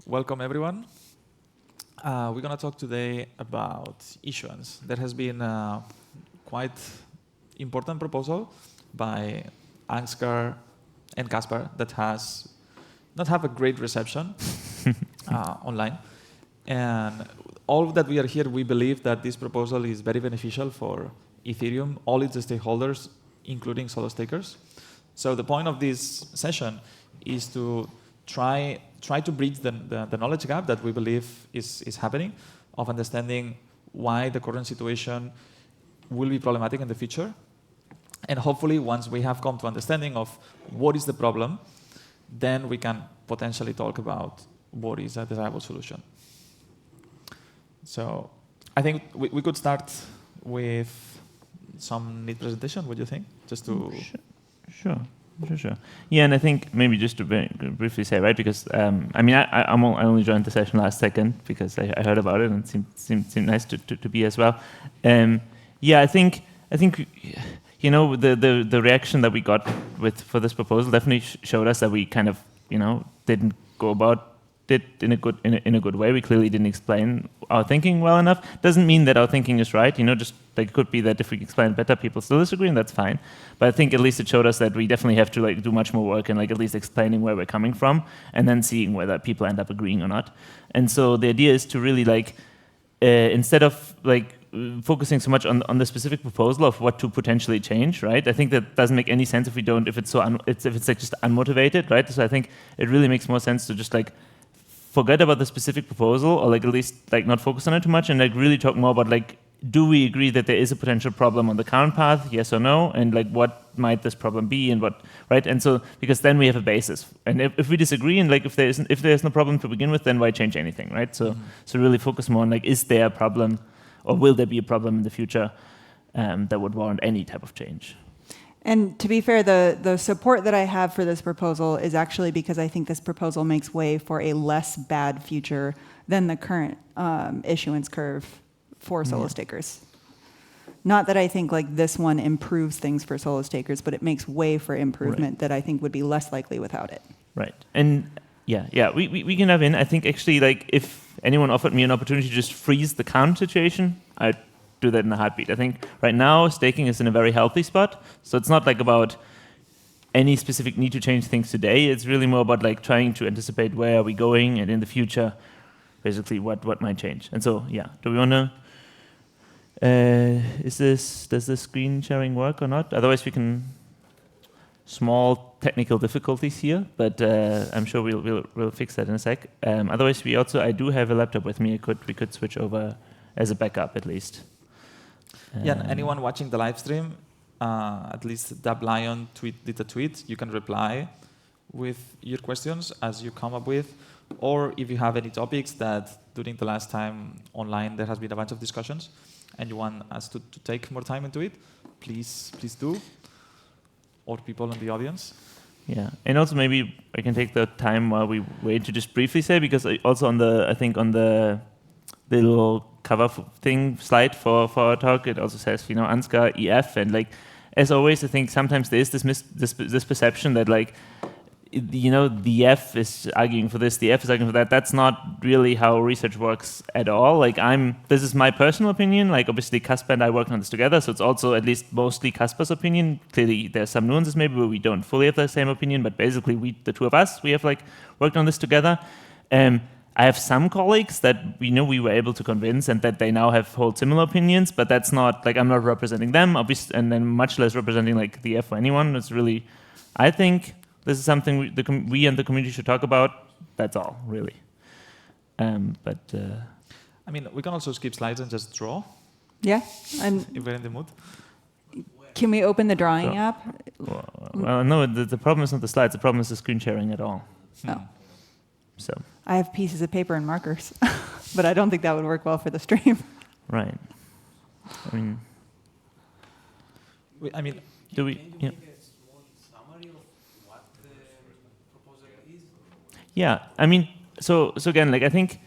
welcome everyone. We're going to talk today about issuance. There has been a quite important proposal by Ansgar and Kaspar that has not have a great reception online. And all that we are here, we believe that this proposal is very beneficial for Ethereum, all its stakeholders, including solo stakers. So the point of this session is to try to bridge the knowledge gap that we believe is happening of understanding why the current situation will be problematic in the future. And hopefully, once we have come to understanding of what is the problem, then we can potentially talk about what is a desirable solution. So I think we could start with some neat presentation. What do you think? Just to Sure. Yeah, and I think maybe just to briefly say, right, because I only joined the session last second because I heard about it and it seemed nice to be as well. Yeah, I think you know the reaction that we got for this proposal definitely showed us that we kind of didn't go about it in a good way. We clearly didn't explain our thinking well enough. Doesn't mean that our thinking is right. Just like it could be that if we explain better, people still disagree, and that's fine. But I think at least it showed us that we definitely have to do much more work and at least explaining where we're coming from, and then seeing whether people end up agreeing or not. And so the idea is to really instead of focusing so much on the specific proposal of what to potentially change, right? I think that doesn't make any sense if it's just unmotivated, right? So I think it really makes more sense to just forget about the specific proposal, or at least not focus on it too much, and really talk more about do we agree that there is a potential problem on the current path, yes or no, and what might this problem be, and what, right? And so because then we have a basis, and if we disagree, and if there's no problem to begin with, then why change anything, right? So really focus more on is there a problem, or will there be a problem in the future that would warrant any type of change? And to be fair, the support that I have for this proposal is actually because I think this proposal makes way for a less bad future than the current issuance curve for solo stakers. Not that I think this one improves things for solo stakers, but it makes way for improvement that I think would be less likely without it. Right. And yeah, we can have in. I think actually if anyone offered me an opportunity to just freeze the current situation, I'd do that in a heartbeat. I think right now staking is in a very healthy spot, so it's not about any specific need to change things today. It's really more about trying to anticipate where are we going, and in the future, basically what might change. And so do we want to? Does this screen sharing work or not? Otherwise, we can. Small technical difficulties here, but I'm sure we'll fix that in a sec. Otherwise, I do have a laptop with me. We could switch over as a backup at least. Yeah, anyone watching the live stream, at least DappLion did a tweet. You can reply with your questions as you come up with, or if you have any topics that during the last time online there has been a bunch of discussions, and you want us to take more time into it, please do, or people in the audience. Yeah, and also maybe I can take the time while we wait to just briefly say, because also on the little cover slide for our talk, it also says, Ansgar EF, and as always, I think sometimes there is this perception that the F is arguing for this, the F is arguing for that. That's not really how research works at all. This is my personal opinion. Obviously, Kaspar and I worked on this together, so it's also at least mostly Kaspar's opinion. Clearly, there's some nuances maybe where we don't fully have the same opinion, but basically, the two of us, we have worked on this together. I have some colleagues that we were able to convince, and that they now hold similar opinions, but that's not, I'm not representing them, obviously, and then much less representing the F or anyone. It's really, I think this is something we and the community should talk about. That's all, really. We can also skip slides and just draw. Yeah, if we're in the mood. Can we open the drawing app? Well, no, the problem is not the slides. The problem is the screen sharing at all. Oh. So I have pieces of paper and markers, but I don't think that would work well for the stream. Right. Do we? Yeah. Yeah, so again, I think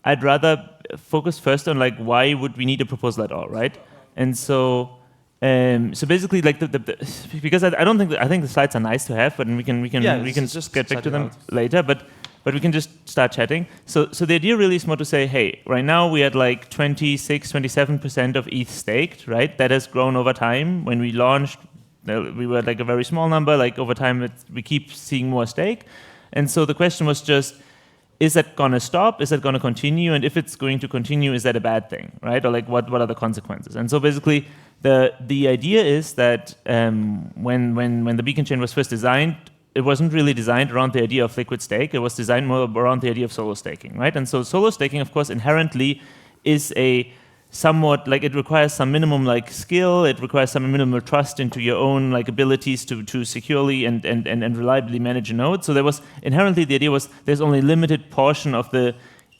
I'd rather focus first on why would we need a proposal at all, right? And so basically, because I think the slides are nice to have, but we can just get back to them later. But but we can just start chatting. So the idea really is more to say, hey, right now we had like 26, 27% of ETH staked, right? That has grown over time. When we launched, we were like a very small number. Like over time, we keep seeing more stake. And so the question was just, is that going to stop? Is that going to continue? And if it's going to continue, is that a bad thing, right? Or like what are the consequences? And so basically, the idea is that when the beacon chain was first designed, it wasn't really designed around the idea of liquid stake. It was designed more around the idea of solo staking, right? And so solo staking, of course, inherently is a somewhat like it requires some minimum like skill. It requires some minimal trust into your own like abilities to securely and reliably manage a node. So there was inherently the idea was there's only a limited portion of the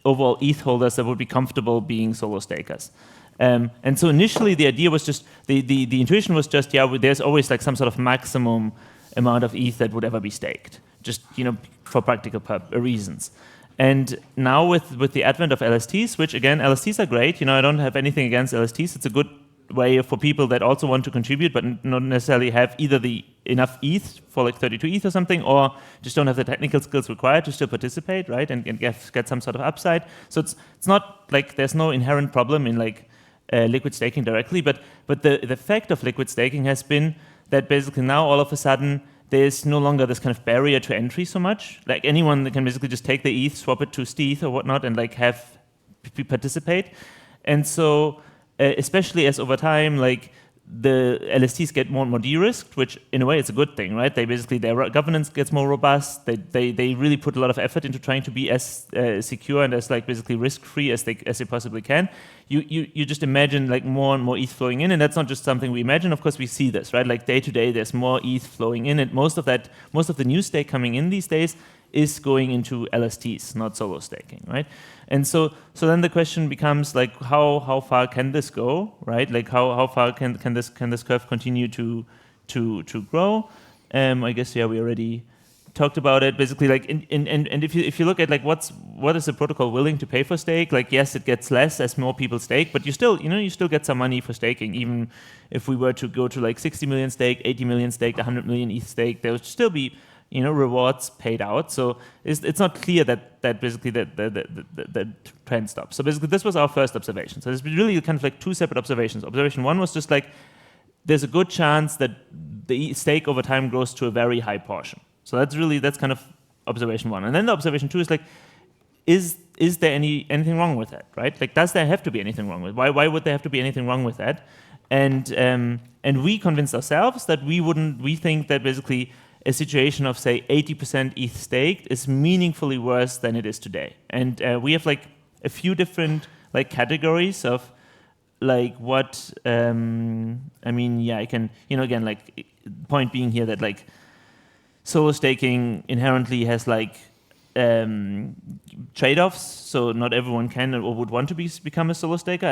overall ETH holders that would be comfortable being solo stakers. And so initially the idea was just the intuition was just there's always like some sort of maximum amount of ETH that would ever be staked, just for practical reasons. And now with the advent of LSTs, which again LSTs are great. I don't have anything against LSTs. It's a good way for people that also want to contribute, but not necessarily have either the enough ETH for like 32 ETH or something, or just don't have the technical skills required to still participate, right? And get some sort of upside. So it's not like there's no inherent problem in like liquid staking directly, but the effect of liquid staking has been that basically now all of a sudden there's no longer this kind of barrier to entry so much. Like anyone that can basically just take the ETH, swap it to stETH or whatnot, and like have participate. And so, especially as over time, like the LSTs get more and more de-risked, which in a way it's a good thing, right? They basically their governance gets more robust. They really put a lot of effort into trying to be as secure and as like basically risk-free as they possibly can. You just imagine like more and more ETH flowing in, and that's not just something we imagine. Of course, we see this, right? Like day to day, there's more ETH flowing in, and most of the new stake coming in these days is going into LSTs, not solo staking, right? And so then the question becomes like, how far can this go, right? Like how far can this curve continue to grow? I guess we already talked about it. Basically, like and if you look at like what is the protocol willing to pay for stake? Like yes, it gets less as more people stake, but you still get some money for staking. Even if we were to go to like 60 million stake, 80 million stake, 100 million ETH stake, there would still be rewards paid out. So it's not clear that basically the trend stops. So basically this was our first observation. So there's really kind of like two separate observations. Observation one was just like, there's a good chance that the stake over time grows to a very high portion. So that's kind of observation one. And then the observation two is like, is there anything wrong with that, right? Like, does there have to be anything wrong with it? Why would there have to be anything wrong with that? And we convinced ourselves that we think that basically a situation of, say, 80% ETH staked is meaningfully worse than it is today. And we have like a few different like categories of like what, I can, again, like point being here that like solo staking inherently has like trade-offs, so not everyone can or would want to become a solo staker.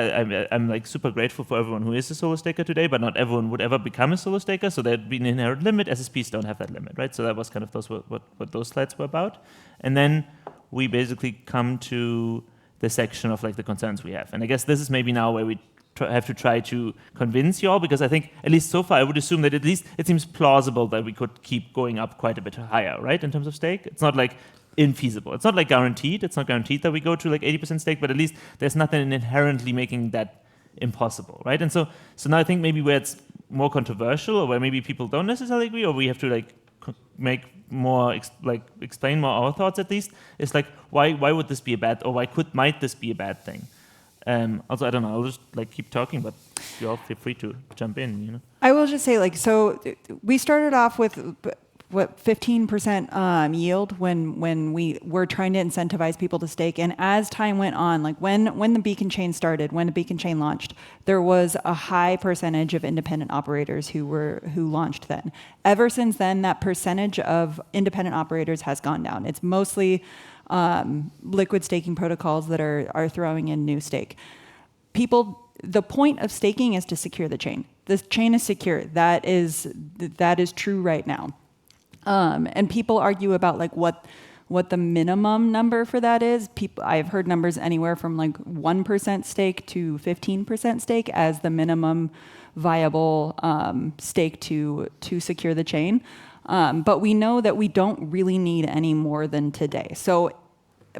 I'm like super grateful for everyone who is a solo staker today, but not everyone would ever become a solo staker, so there'd be an inherent limit. SSPs don't have that limit, right? So that was kind of what those slides were about. And then we basically come to the section of like the concerns we have. And I guess this is maybe now where we have to try to convince you all, because I think, at least so far, I would assume that at least it seems plausible that we could keep going up quite a bit higher, right, in terms of stake. It's not like infeasible. It's not like guaranteed. It's not guaranteed that we go to like 80% stake, but at least there's nothing inherently making that impossible, right? And so now I think maybe where it's more controversial, or where maybe people don't necessarily agree, or we have to like make more explain more our thoughts at least, is like why would this be a bad, or might this be a bad thing? Also, I don't know. I'll just like keep talking, but you all feel free to jump in. I will just say, like, so we started off with what 15% yield when we were trying to incentivize people to stake, and as time went on, like when the beacon chain started, when the beacon chain launched, there was a high percentage of independent operators who launched then. Ever since then, that percentage of independent operators has gone down. It's mostly liquid staking protocols that are throwing in new stake. The point of staking is to secure the chain. The chain is secure. That is true right now. And people argue about like what the minimum number for that is. I've heard numbers anywhere from like 1% stake to 15% stake as the minimum viable stake to secure the chain. But we know that we don't really need any more than today. So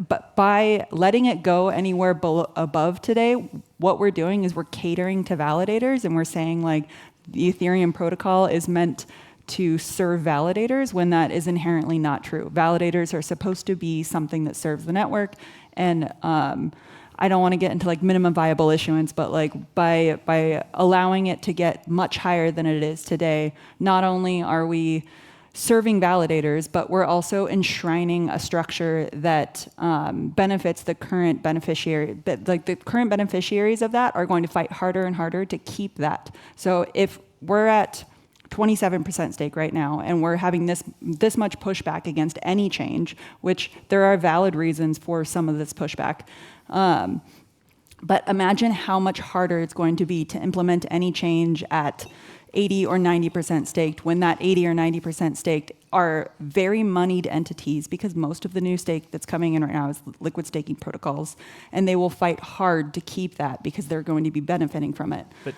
but by letting it go anywhere above today, what we're doing is we're catering to validators, and we're saying like the Ethereum protocol is meant to serve validators when that is inherently not true. Validators are supposed to be something that serves the network, and I don't want to get into like minimum viable issuance, but like by allowing it to get much higher than it is today, not only are we serving validators, but we're also enshrining a structure that benefits the current beneficiary. But like the current beneficiaries of that are going to fight harder and harder to keep that. So if we're at 27% stake right now, and we're having this much pushback against any change, which there are valid reasons for some of this pushback. But imagine how much harder it's going to be to implement any change at 80 or 90% staked, when that 80 or 90% staked are very moneyed entities, because most of the new stake that's coming in right now is liquid staking protocols, and they will fight hard to keep that because they're going to be benefiting from it. But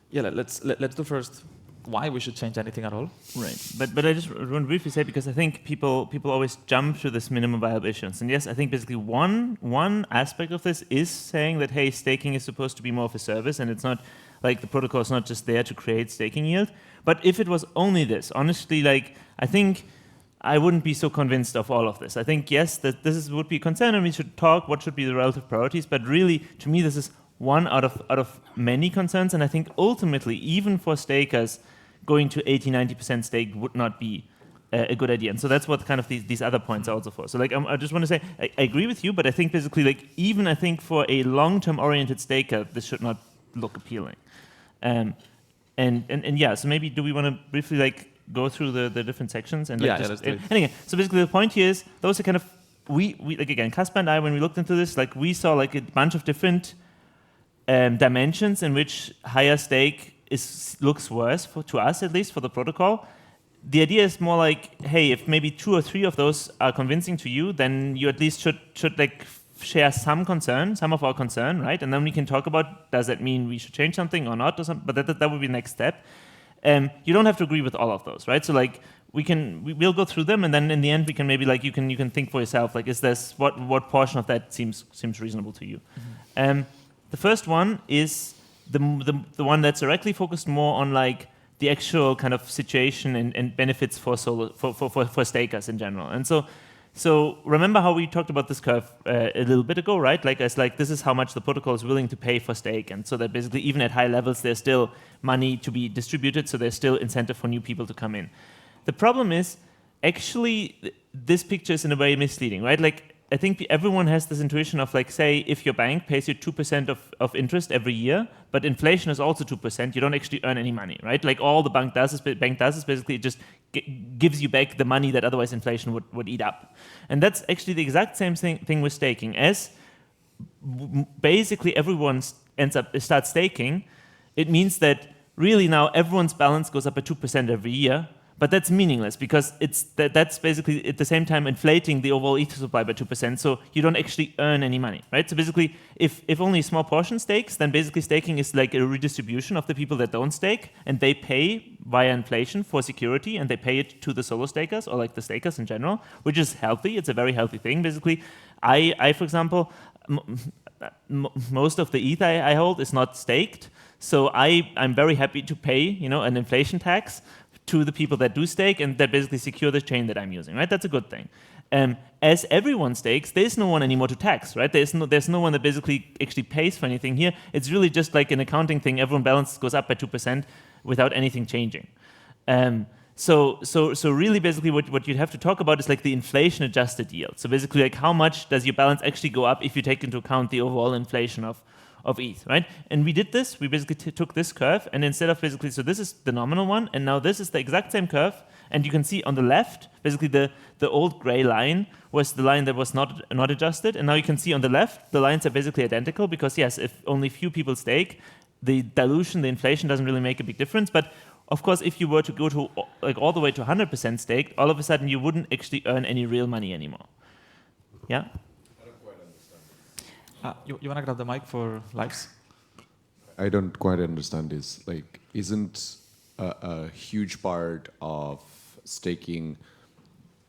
yeah, let's do first why we should change anything at all. Right, but I just want to briefly say, because I think people always jump to this minimum viable issuance, and yes, I think basically one aspect of this is saying that, hey, staking is supposed to be more of a service, and it's not like the protocol is not just there to create staking yield. But if it was only this, honestly, like I think I wouldn't be so convinced of all of this. I think yes, that would be a concern, and we should talk what should be the relative priorities. But really, to me, this is one out of many concerns, and I think ultimately, even for stakers, going to 80-90% stake would not be a good idea. And so that's what kind of these other points are also for. So like I just want to say, I agree with you, but I think basically like even I think for a long-term oriented staker, this should not look appealing. And yeah, so maybe do we want to briefly like go through the different sections and like let's do it. And again, so basically the point here is those are kind of we like again, Kasper and I, when we looked into this, like we saw like a bunch of different dimensions in which higher stake looks worse to us, at least for the protocol. The idea is more like, hey, if maybe 2 or 3 of those are convincing to you, then you at least should like share some of our concern, right? And then we can talk about, does that mean we should change something or not? But that would be the next step. You don't have to agree with all of those, right? So like we'll go through them, and then in the end we can maybe like you can think for yourself, like is this what portion of that seems reasonable to you? Mm-hmm. The first one is the one that's directly focused more on like the actual kind of situation and benefits for stakers in general. And so remember how we talked about this curve a little bit ago, right? Like as like this is how much the protocol is willing to pay for stake, and so that basically even at high levels there's still money to be distributed, so there's still incentive for new people to come in. The problem is actually this picture is in a way misleading, right? Like I think everyone has this intuition of like, say, if your bank pays you 2% of interest every year, but inflation is also 2%, you don't actually earn any money, right? Like all the bank does is basically it just gives you back the money that otherwise inflation would eat up. And that's actually the exact same thing with staking. As basically everyone starts staking, it means that really now everyone's balance goes up by 2% every year. But that's meaningless because that's basically at the same time inflating the overall Ether supply by 2%, so you don't actually earn any money, right? So basically, if only a small portion stakes, then basically staking is like a redistribution of the people that don't stake, and they pay via inflation for security, and they pay it to the solo stakers or like the stakers in general, which is healthy. It's a very healthy thing. Basically, I for example, most of the Ether I hold is not staked, so I'm very happy to pay an inflation tax to the people that do stake and that basically secure the chain that I'm using, right? That's a good thing. As everyone stakes, there's no one anymore to tax, right? There's no one that basically actually pays for anything here. It's really just like an accounting thing. Everyone balance goes up by 2% without anything changing. So really basically what you'd have to talk about is like the inflation adjusted yield. So basically like how much does your balance actually go up if you take into account the overall inflation of ETH, right? And we did this, we basically took this curve, and instead of basically, so this is the nominal one, and now this is the exact same curve, and you can see on the left, basically the old gray line was the line that was not adjusted, and now you can see on the left, the lines are basically identical, because yes, if only few people stake, the dilution, the inflation doesn't really make a big difference, but of course, if you were to go to like all the way to 100% staked, all of a sudden you wouldn't actually earn any real money anymore. Yeah? You want to grab the mic for lives? I don't quite understand this. Like, isn't a huge part of staking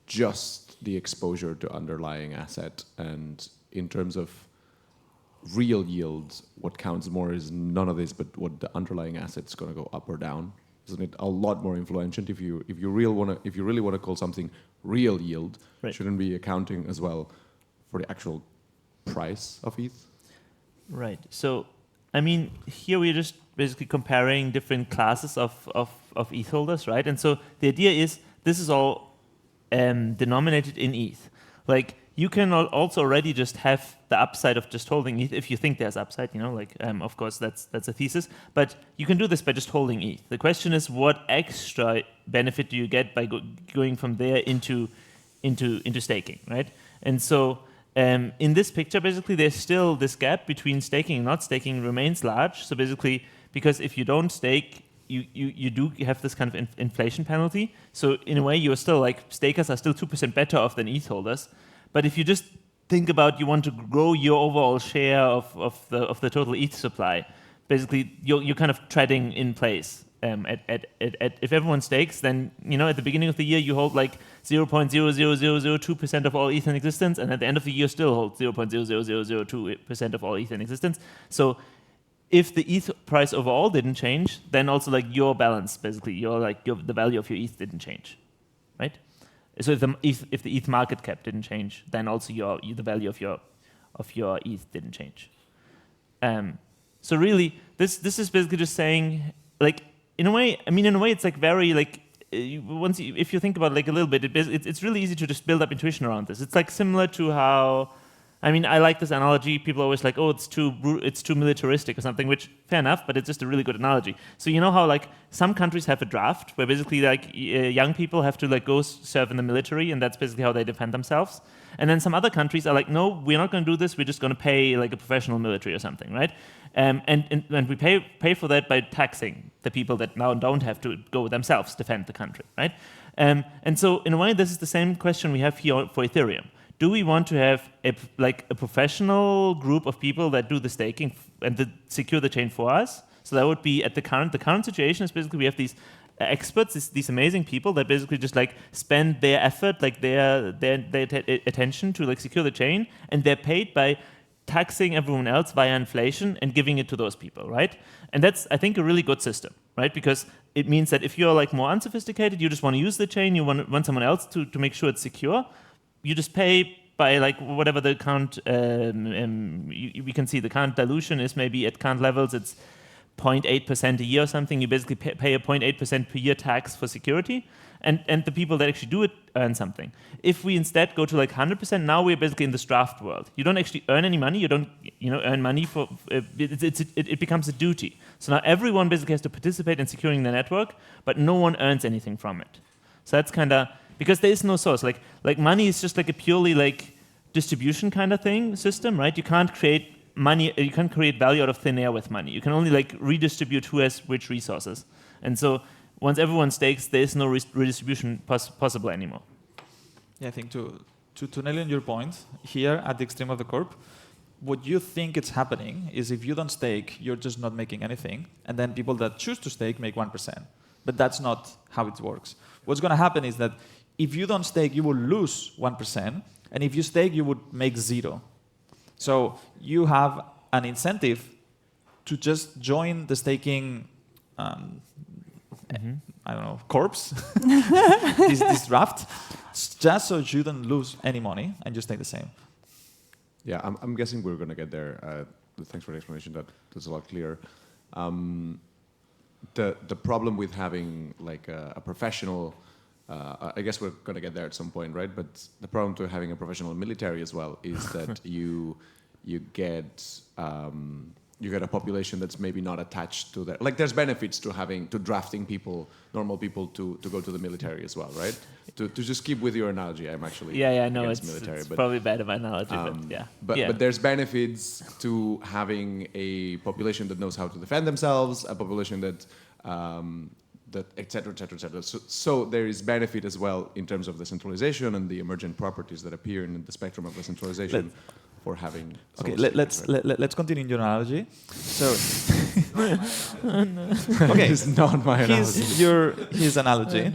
just the exposure to underlying asset, and in terms of real yields, what counts more is none of this, but what the underlying asset's going to go up or down. Isn't it a lot more influential if you really want to call something real yield? Right. Shouldn't be accounting as well for the actual price of ETH? Right. So, I mean, here we're just basically comparing different classes of ETH holders, right? And so the idea is this is all denominated in ETH. Like, you can also already just have the upside of just holding ETH if you think there's upside, of course that's a thesis, but you can do this by just holding ETH. The question is, what extra benefit do you get by going from there into staking, right? And so in this picture, basically, there's still this gap between staking and not staking remains large. So basically, because if you don't stake, you do have this kind of inflation penalty. So in a way, you're still like, stakers are still 2% better off than ETH holders. But if you just think about you want to grow your overall share of the total ETH supply, basically you're kind of treading in place. If everyone stakes, then at the beginning of the year you hold like 0.00002% of all ETH in existence, and at the end of the year still hold 0.00002% of all ETH in existence. So if the ETH price overall didn't change, then also like your balance, basically the value of your ETH didn't change, right? So if the ETH market cap didn't change, then also the value of your ETH didn't change. So really, this is basically just saying, like, in a way, it's like very like if you think about it like a little bit, it's really easy to just build up intuition around this. It's like similar to how, I like this analogy. People are always like, oh, it's too militaristic or something, which fair enough, but it's just a really good analogy. So you know how like some countries have a draft where basically like young people have to like go serve in the military, and that's basically how they defend themselves. And then some other countries are like, no, we're not going to do this. We're just going to pay like a professional military or something, right? And we pay for that by taxing the people that now don't have to go themselves defend the country, right? And so in a way, this is the same question we have here for Ethereum. Do we want to have a professional group of people that do the staking and secure the chain for us? So that would be the current situation is basically we have these experts, these amazing people that basically just like spend their effort, like their attention to like secure the chain, and they're paid by taxing everyone else via inflation and giving it to those people, right? And that's, I think, a really good system, right? Because it means that if you're like more unsophisticated, you just want to use the chain, you want someone else to make sure it's secure, you just pay by like whatever the current, we can see the current dilution is maybe at current levels, it's 0.8% a year or something. You basically pay a 0.8% per year tax for security, and the people that actually do it earn something. If we instead go to like 100%, now we're basically in this draft world. You don't actually earn any money. You don't earn money for it becomes a duty. So now everyone basically has to participate in securing the network, but no one earns anything from it. So that's kind of because there is no source. Like money is just like a purely like distribution kind of system, right? You can't create money, you can't create value out of thin air with money. You can only like redistribute who has which resources. And so once everyone stakes, there is no redistribution possible anymore. Yeah, I think to nail in your point, here at the extreme of the curve, what you think is happening is if you don't stake, you're just not making anything. And then people that choose to stake make 1%. But that's not how it works. What's going to happen is that if you don't stake, you will lose 1%. And if you stake, you would make 0. So you have an incentive to just join the staking, I don't know, corpse, this draft, just so you don't lose any money and just stay the same. Yeah, I'm guessing we're going to get there. Thanks for the explanation. That's a lot clearer. The problem with having like a professional, I guess we're going to get there at some point, right? But the problem to having a professional military as well is that you get a population that's maybe not attached to that. Like there's benefits to drafting normal people to go to the military as well, right? To just keep with your analogy, I'm actually no, it's military. It's probably bad of my analogy, but yeah. But there's benefits to having a population that knows how to defend themselves, a population that et cetera, et cetera, et cetera. So there is benefit as well in terms of the centralization and the emergent properties that appear in the spectrum of the centralization. For having let's continue in your analogy. So okay, it's not my analogy. His analogy.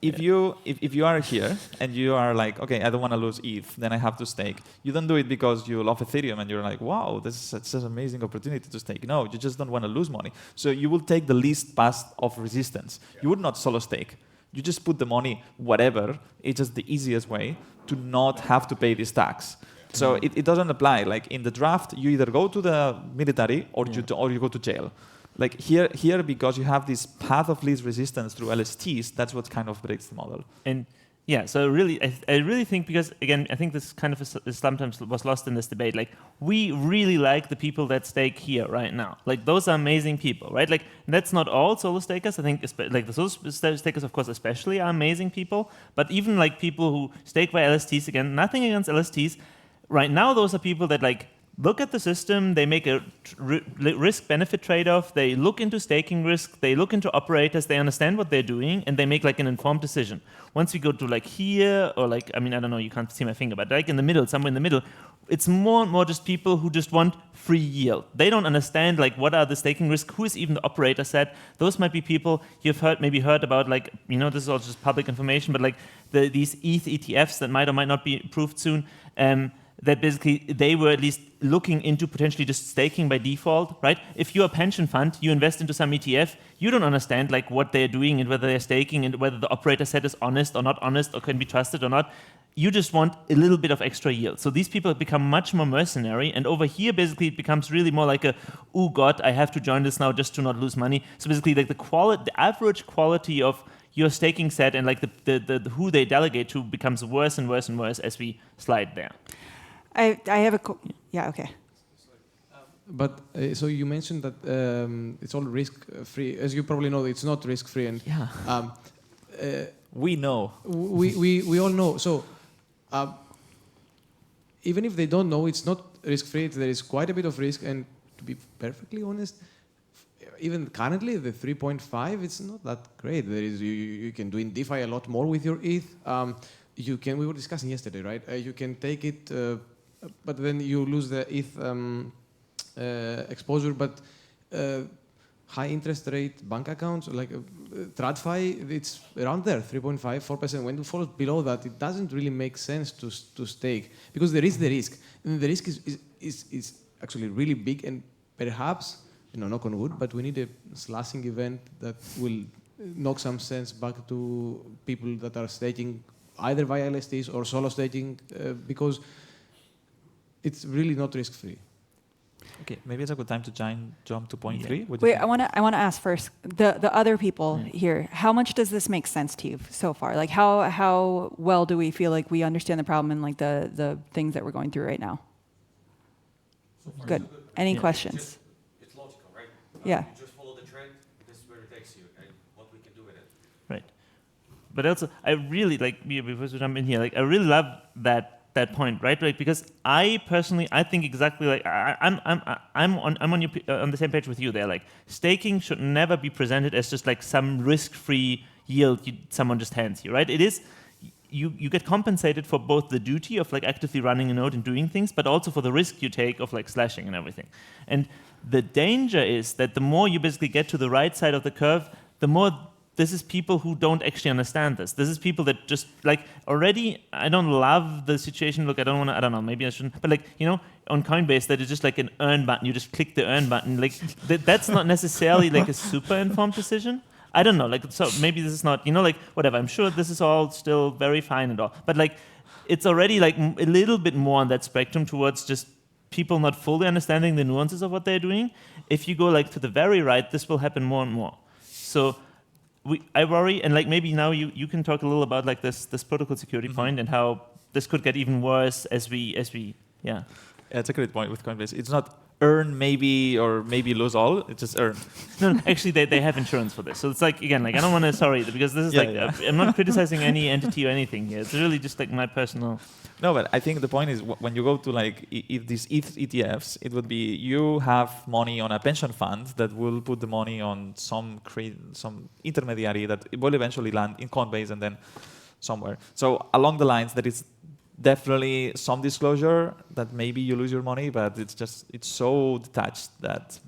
if you are here and you are like, okay, I don't want to lose ETH, then I have to stake. You don't do it because you love Ethereum and you're like, wow, this is such an amazing opportunity to stake. No, you just don't want to lose money. So you will take the least path of resistance. Yeah. You would not solo stake. You just put the money whatever. It's just the easiest way to not have to pay this tax. So it doesn't apply. Like in the draft, you either go to the military or you go to jail. Like here, because you have this path of least resistance through LSTs, that's what kind of breaks the model. And yeah, so really, I really think, because again, I think this kind of sometimes was lost in this debate. Like, we really like the people that stake here right now. Like, those are amazing people, right? Like, that's not all solo stakers. I think like the solo stakers, of course, especially are amazing people. But even like people who stake by LSTs, again, nothing against LSTs. Right now, those are people that like look at the system, they make a risk-benefit trade-off, they look into staking risk, they look into operators, they understand what they're doing, and they make like an informed decision. Once we go to like here, or like, I mean, I don't know, you can't see my finger, but like in the middle, somewhere in the middle, it's more and more just people who just want free yield. They don't understand like what are the staking risks, who is even the operator set. Those might be people you've maybe heard about, like, you know, this is all just public information, but like these ETH ETFs that might or might not be approved soon, that basically they were at least looking into potentially just staking by default, right? If you're a pension fund, you invest into some ETF, you don't understand like what they're doing and whether they're staking and whether the operator set is honest or not honest or can be trusted or not. You just want a little bit of extra yield. So these people have become much more mercenary, and over here basically it becomes really more like a, oh God, I have to join this now just to not lose money. So basically like the average quality of your staking set and like the who they delegate to becomes worse and worse and worse as we slide there. I have a okay. But so you mentioned that it's all risk-free. As you probably know, it's not risk-free, and we know. We all know. So even if they don't know, it's not risk-free. There is quite a bit of risk, and to be perfectly honest, even currently the 3.5, it's not that great. There is you can do in DeFi a lot more with your ETH. You can. We were discussing yesterday, right? You can take it. But then you lose the ETH exposure. But high interest rate bank accounts, like TradFi, it's around there, 3.5, 4%. When it falls below that, it doesn't really make sense to stake, because there is the risk. And the risk is actually really big, and perhaps, you know, knock on wood, but we need a slashing event that will knock some sense back to people that are staking either via LSTs or solo staking, because it's really not risk-free. Okay, maybe it's a good time to jump to point 3. Wait, I want to ask first, the other people here, how much does this make sense to you so far? Like, how well do we feel like we understand the problem and like the things that we're going through right now? So far, good. So good. Any questions? It's logical, right? Yeah. You just follow the trend, this is where it takes you, and what we can do with it. Right. But also, I really, like, before we jump in here, like, I really love that point, right? Like, because I personally, I think exactly like I'm on the same page with you there. Like, staking should never be presented as just like some risk-free yield someone just hands you, right? It is, you get compensated for both the duty of like actively running a node and doing things, but also for the risk you take of like slashing and everything. And the danger is that the more you basically get to the right side of the curve, the more this is people who don't actually understand this. This is people that just, like, already, I don't love the situation. Look, I don't know, maybe I shouldn't. But, like, you know, on Coinbase, that is just like an earn button. You just click the earn button. Like, that's not necessarily like a super informed decision. I don't know. Like, so maybe this is not, you know, like, whatever. I'm sure this is all still very fine and all. But, like, it's already, like, a little bit more on that spectrum towards just people not fully understanding the nuances of what they're doing. If you go, like, to the very right, this will happen more and more. So I worry, and like maybe now you can talk a little about like this protocol security point and how this could get even worse as we yeah. Yeah, it's a great point with Coinbase. It's not earn maybe or maybe lose all. It's just earn. No, actually they have insurance for this. So it's like, again, like I don't want to, sorry, because this is I'm not criticizing any entity or anything here. It's really just like my personal. No, but I think the point is when you go to like these ETH ETFs, it would be you have money on a pension fund that will put the money on some intermediary that it will eventually land in Coinbase and then somewhere. So along the lines, there is definitely some disclosure that maybe you lose your money, but it's so detached that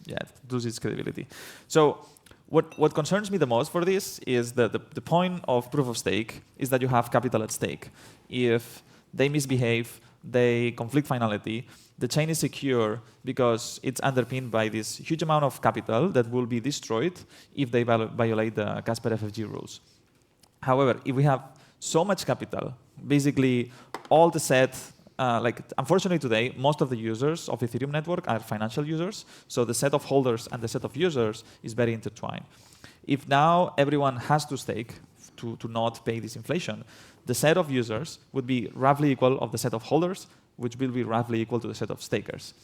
it loses credibility. So What concerns me the most for this is that the point of proof of stake is that you have capital at stake. If they misbehave, they conflict finality, the chain is secure because it's underpinned by this huge amount of capital that will be destroyed if they violate the Casper FFG rules. However, if we have so much capital, basically all the set, unfortunately today, most of the users of Ethereum network are financial users, so the set of holders and the set of users is very intertwined. If now everyone has to stake to not pay this inflation, the set of users would be roughly equal of the set of holders, which will be roughly equal to the set of stakers.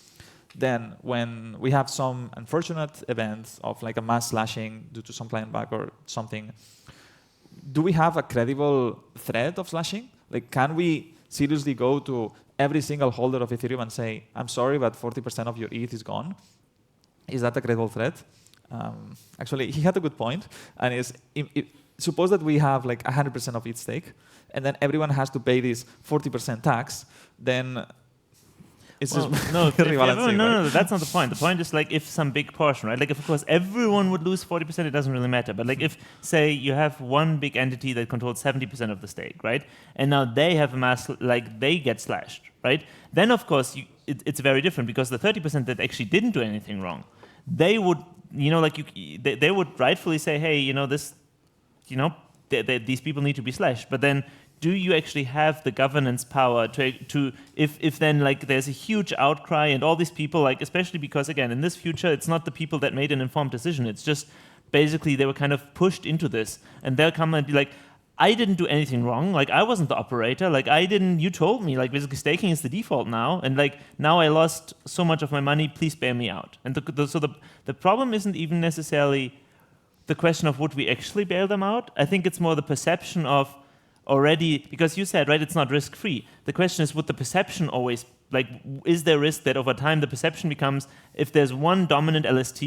Then when we have some unfortunate events of like a mass slashing due to some client bug or something, do we have a credible threat of slashing? Like, can we seriously go to every single holder of Ethereum and say, I'm sorry, but 40% of your ETH is gone? Is that a credible threat? Actually, he had a good point, and suppose that we have like 100% of ETH stake, and then everyone has to pay this 40% tax, then it's just rebalancing. No, that's not the point. The point is like if some big portion, right? Like if of course everyone would lose 40%, it doesn't really matter. But like if say you have one big entity that controls 70% of the stake, right? And now they have a mass, like they get slashed, right? Then of course it's very different because the 30% that actually didn't do anything wrong, they would, they would rightfully say, hey, this, these people need to be slashed. But then, do you actually have the governance power to if then like there's a huge outcry and all these people, like especially because again in this future it's not the people that made an informed decision, it's just basically they were kind of pushed into this, and they'll come and be like, I didn't do anything wrong, like I wasn't the operator, like you told me, like basically staking is the default now, and like now I lost so much of my money, please bail me out. And so the problem isn't even necessarily the question of would we actually bail them out. I think it's more the perception of already, because you said, right, it's not risk-free. The question is, would the perception always, like, is there risk that over time the perception becomes, if there's one dominant LST,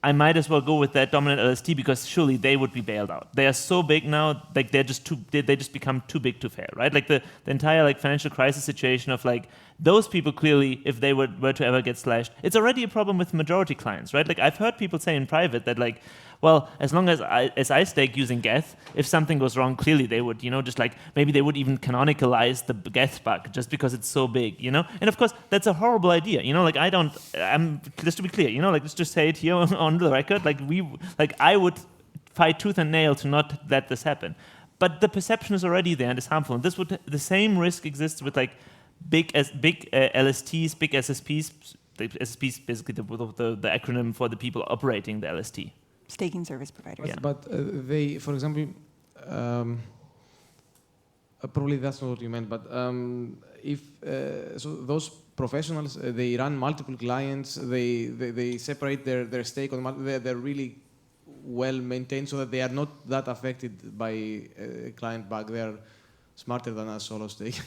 I might as well go with that dominant LST because surely they would be bailed out. They are so big now, like they just become too big to fail, right? Like the entire like financial crisis situation of like those people clearly, if they were to ever get slashed, it's already a problem with majority clients, right? Like I've heard people say in private that like, well, as long as I stake using Geth, if something goes wrong, clearly they would, just like maybe they would even canonicalize the Geth bug just because it's so big, And of course, that's a horrible idea, Like I'm just to be clear, like let's just say it here on the record, I would fight tooth and nail to not let this happen. But the perception is already there and it's harmful. And the same risk exists with like big LSTs, big SSPs. The SSP is basically the acronym for the people operating the LST. Staking service providers. Yeah. But they, for example, probably that's not what you meant, but if so those professionals, they run multiple clients, they separate their stake on they're really well maintained so that they are not that affected by a client bug. They are smarter than us solo stake.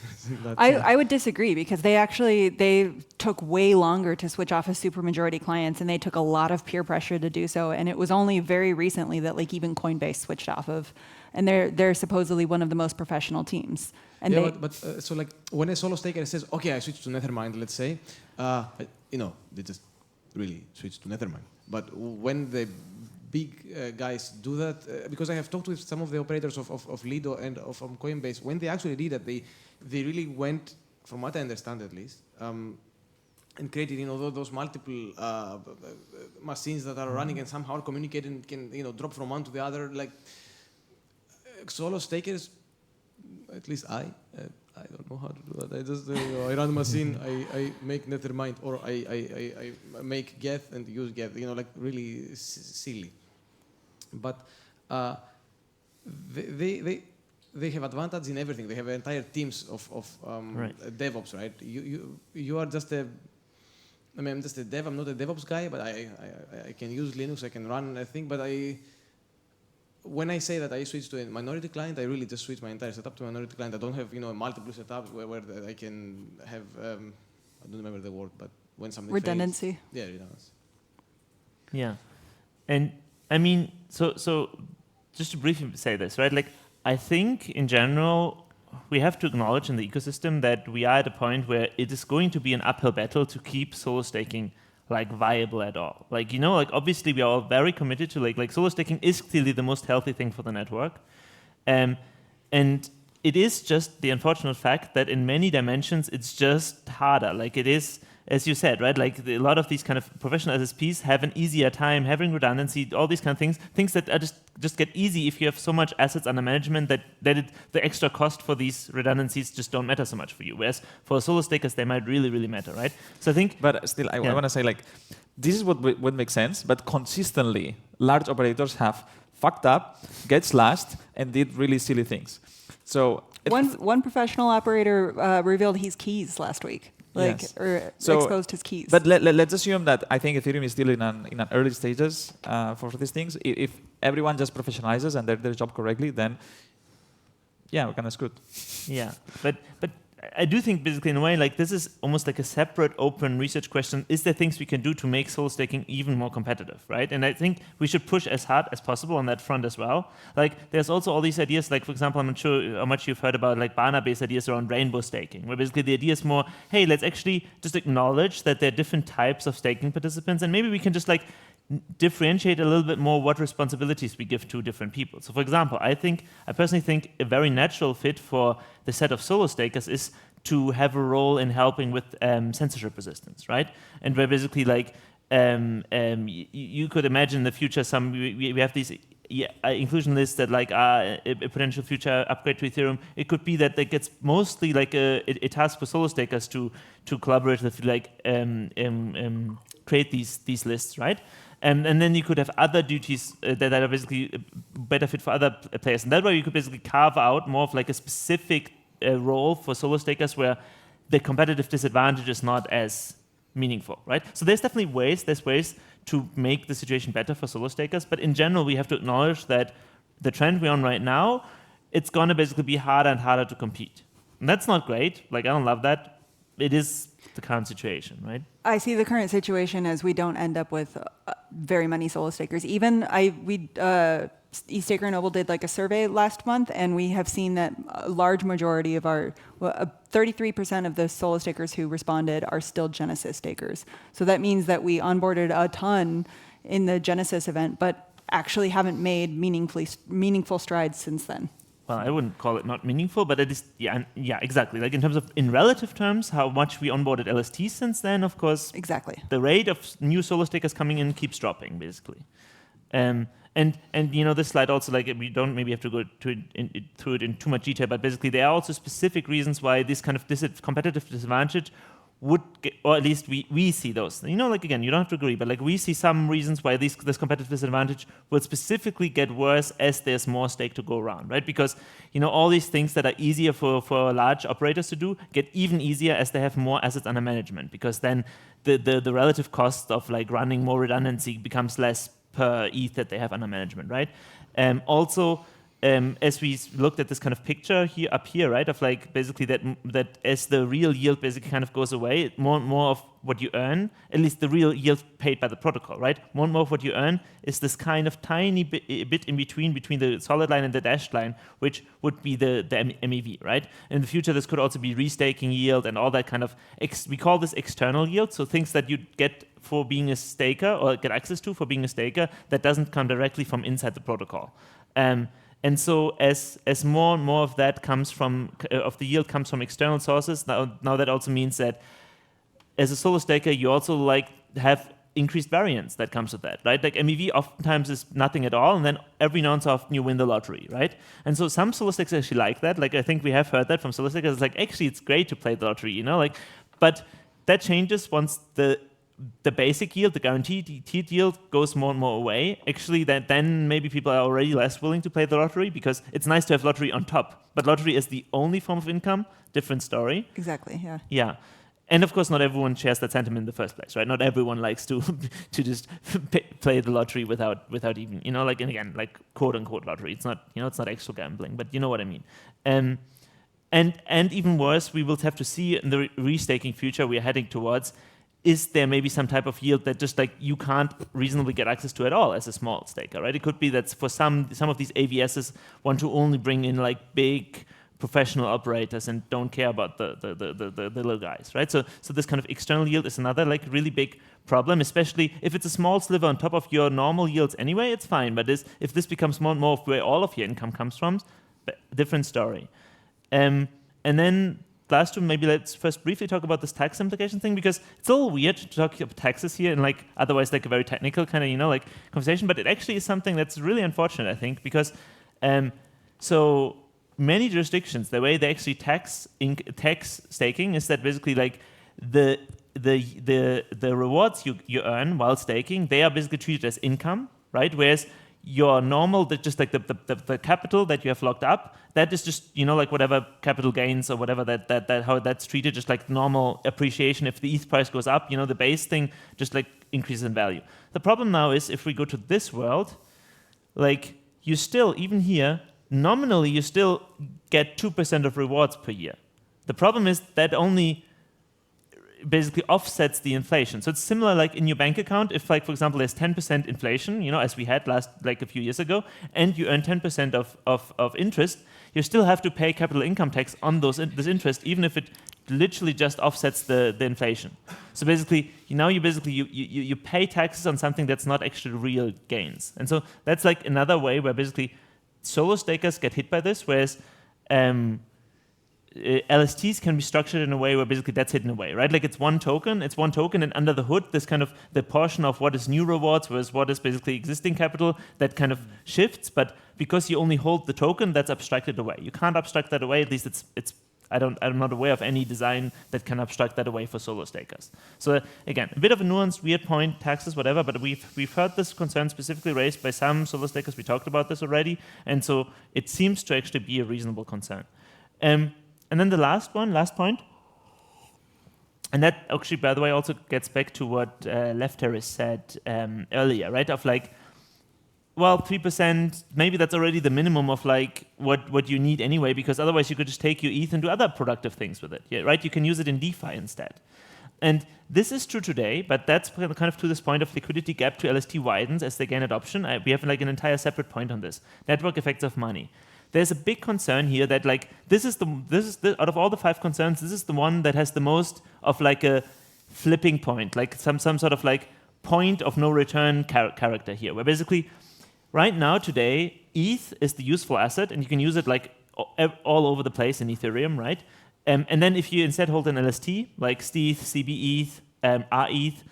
I would disagree because they took way longer to switch off of supermajority clients, and they took a lot of peer pressure to do so. And it was only very recently that like even Coinbase switched off of, and they're supposedly one of the most professional teams. And yeah, so like when a solo staker says, okay, I switched to Nethermind, let's say, they just really switched to Nethermind. But when the big guys do that, because I have talked with some of the operators of Lido and from Coinbase, when they actually did that, they really went, from what I understand at least, and created those multiple machines that are running and somehow communicate and can drop from one to the other. Like solo stakers, at least I don't know how to do that. I just I run a machine, I make Nethermind, or I make Geth and use Geth. Like really silly. But they have advantage in everything. They have entire teams of DevOps, right? You are just I'm just a dev. I'm not a DevOps guy, but I can use Linux. I can run a thing. But when I say that I switch to a minority client, I really just switch my entire setup to a minority client. I don't have multiple setups where I can have I don't remember the word, but when something redundancy. Fails, yeah, redundancy. Yeah, and I mean, so just to briefly say this, right? Like, I think in general, we have to acknowledge in the ecosystem that we are at a point where it is going to be an uphill battle to keep solo staking like viable at all. Like, you know, like obviously we are all very committed to like solo staking is clearly the most healthy thing for the network. And it is just the unfortunate fact that in many dimensions, it's just harder. Like it is, as you said, right? Like a lot of these kind of professional SSPs have an easier time having redundancy, all these kind of things that are just get easy if you have so much assets under management that the extra cost for these redundancies just don't matter so much for you. Whereas for solo stakers, they might really, really matter, right? So I think... But still, I want to say, like, this is what makes sense, but consistently, large operators have fucked up, get slashed, and did really silly things. So one professional operator revealed his keys last week, Yes. or So- exposed his keys. But let's assume that I think Ethereum is still in an early stages for these things. If everyone just professionalizes and does their job correctly, then yeah, we're kind of screwed. Yeah, but I do think basically in a way like this is almost like a separate open research question. Is there things we can do to make solo staking even more competitive, right? And I think we should push as hard as possible on that front as well. Like there's also all these ideas, like for example, I'm not sure how much you've heard about like Bana-based ideas around rainbow staking, where basically the idea is more, hey, let's actually just acknowledge that there are different types of staking participants, and maybe we can just like differentiate a little bit more what responsibilities we give to different people. So for example, I personally think a very natural fit for the set of solo stakers is to have a role in helping with censorship resistance, right? And where basically like you could imagine in the future we have these inclusion lists that like are a potential future upgrade to Ethereum. It could be that gets mostly like a task for solo stakers to collaborate with like create these lists, right? And then you could have other duties that are basically better fit for other players. And that way you could basically carve out more of like a specific role for solo stakers where the competitive disadvantage is not as meaningful, right? So there's definitely ways to make the situation better for solo stakers. But in general, we have to acknowledge that the trend we're on right now, it's going to basically be harder and harder to compete. And that's not great. Like, I don't love that. It is the current situation, right? I see the current situation as we don't end up with very many solo stakers. Even eStaker Noble did like a survey last month, and we have seen that a large majority of 33% of the solo stakers who responded are still Genesis stakers. So that means that we onboarded a ton in the Genesis event, but actually haven't made meaningful strides since then. Well, I wouldn't call it not meaningful, but it is, yeah, exactly. Like in terms of, in relative terms, how much we onboarded LST since then, of course. Exactly. The rate of new solo stakers coming in keeps dropping, basically. And you know, this slide also, like, we don't maybe have to go through it in too much detail, but basically there are also specific reasons why this kind of competitive disadvantage would get, or at least we see those. You know, like, again, you don't have to agree, but like we see some reasons why this competitive disadvantage will specifically get worse as there's more stake to go around, right? Because, you know, all these things that are easier for large operators to do get even easier as they have more assets under management, because then the relative cost of like running more redundancy becomes less per ETH that they have under management, right? Also, as we looked at this kind of picture up here, right, of like basically that as the real yield basically kind of goes away, more and more of what you earn, at least the real yield paid by the protocol, right? More and more of what you earn is this kind of tiny bit in between the solid line and the dashed line, which would be the MEV, right? In the future, this could also be restaking yield and all that kind of, we call this external yield, so things that you get for being a staker or get access to for being a staker that doesn't come directly from inside the protocol. And so as more and more of that comes from, of the yield comes from external sources, now that also means that as a solo staker, you also like have increased variance that comes with that, right? Like MEV oftentimes is nothing at all, and then every now and so often you win the lottery, right? And so some solo stakers actually like that. Like I think we have heard that from solo stakers. It's like, actually, it's great to play the lottery, you know? Like, but that changes once the basic yield, the guaranteed yield, goes more and more away. Actually, then maybe people are already less willing to play the lottery, because it's nice to have lottery on top. But lottery is the only form of income, different story. Exactly, yeah. Yeah. And of course, not everyone shares that sentiment in the first place, right? Not everyone likes to just play the lottery without even, you know, like, and again, like quote unquote lottery. It's not, you know, it's not actual gambling, but you know what I mean. And even worse, we will have to see in the restaking future we are heading towards, is there maybe some type of yield that just like you can't reasonably get access to at all as a small staker, right? It could be that for some of these AVSs want to only bring in like big professional operators and don't care about the little guys, right? So this kind of external yield is another like really big problem, especially if it's a small sliver on top of your normal yields anyway, it's fine. But if this becomes more and more of where all of your income comes from, different story. And then last two, maybe let's first briefly talk about this tax implication thing, because it's a little weird to talk about taxes here in like otherwise like a very technical kind of, like conversation, but it actually is something that's really unfortunate, I think, because so many jurisdictions, the way they actually tax staking is that basically like the rewards you earn while staking, they are basically treated as income, right? Whereas your normal, just like the capital that you have locked up, that is just, like whatever capital gains or whatever that how that's treated, just like normal appreciation. If the ETH price goes up, the base thing just like increases in value. The problem now is if we go to this world, like you still, even here, nominally you still get 2% of rewards per year. The problem is that only basically offsets the inflation. So it's similar like in your bank account, if like, for example, there's 10% inflation, as we had like a few years ago, and you earn 10% of interest, you still have to pay capital income tax on this interest, even if it literally just offsets the inflation. So basically, you pay taxes on something that's not actually real gains. And so that's like another way where basically solo stakers get hit by this, whereas LSTs can be structured in a way where basically that's hidden away, right? Like it's one token, and under the hood, this kind of the portion of what is new rewards versus what is basically existing capital that kind of shifts. But because you only hold the token, that's abstracted away. You can't abstract that away. At least I'm not aware of any design that can abstract that away for solo stakers. So again, a bit of a nuanced, weird point, taxes, whatever. But we've heard this concern specifically raised by some solo stakers. We talked about this already, and so it seems to actually be a reasonable concern. And then the last point, and that actually, by the way, also gets back to what Lefteris said earlier, right? Of like, well, 3%, maybe that's already the minimum of like what you need anyway, because otherwise you could just take your ETH and do other productive things with it, yeah, right? You can use it in DeFi instead. And this is true today, but that's kind of to this point of liquidity gap to LST widens as they gain adoption. We have like an entire separate point on this, network effects of money. There's a big concern here that like this is the out of all the 5 concerns, this is the one that has the most of like a flipping point, like some sort of like point of no return character here, where basically right now today ETH is the useful asset and you can use it like all over the place in Ethereum, right? And then if you instead hold an LST like stETH, CBETH, rETH,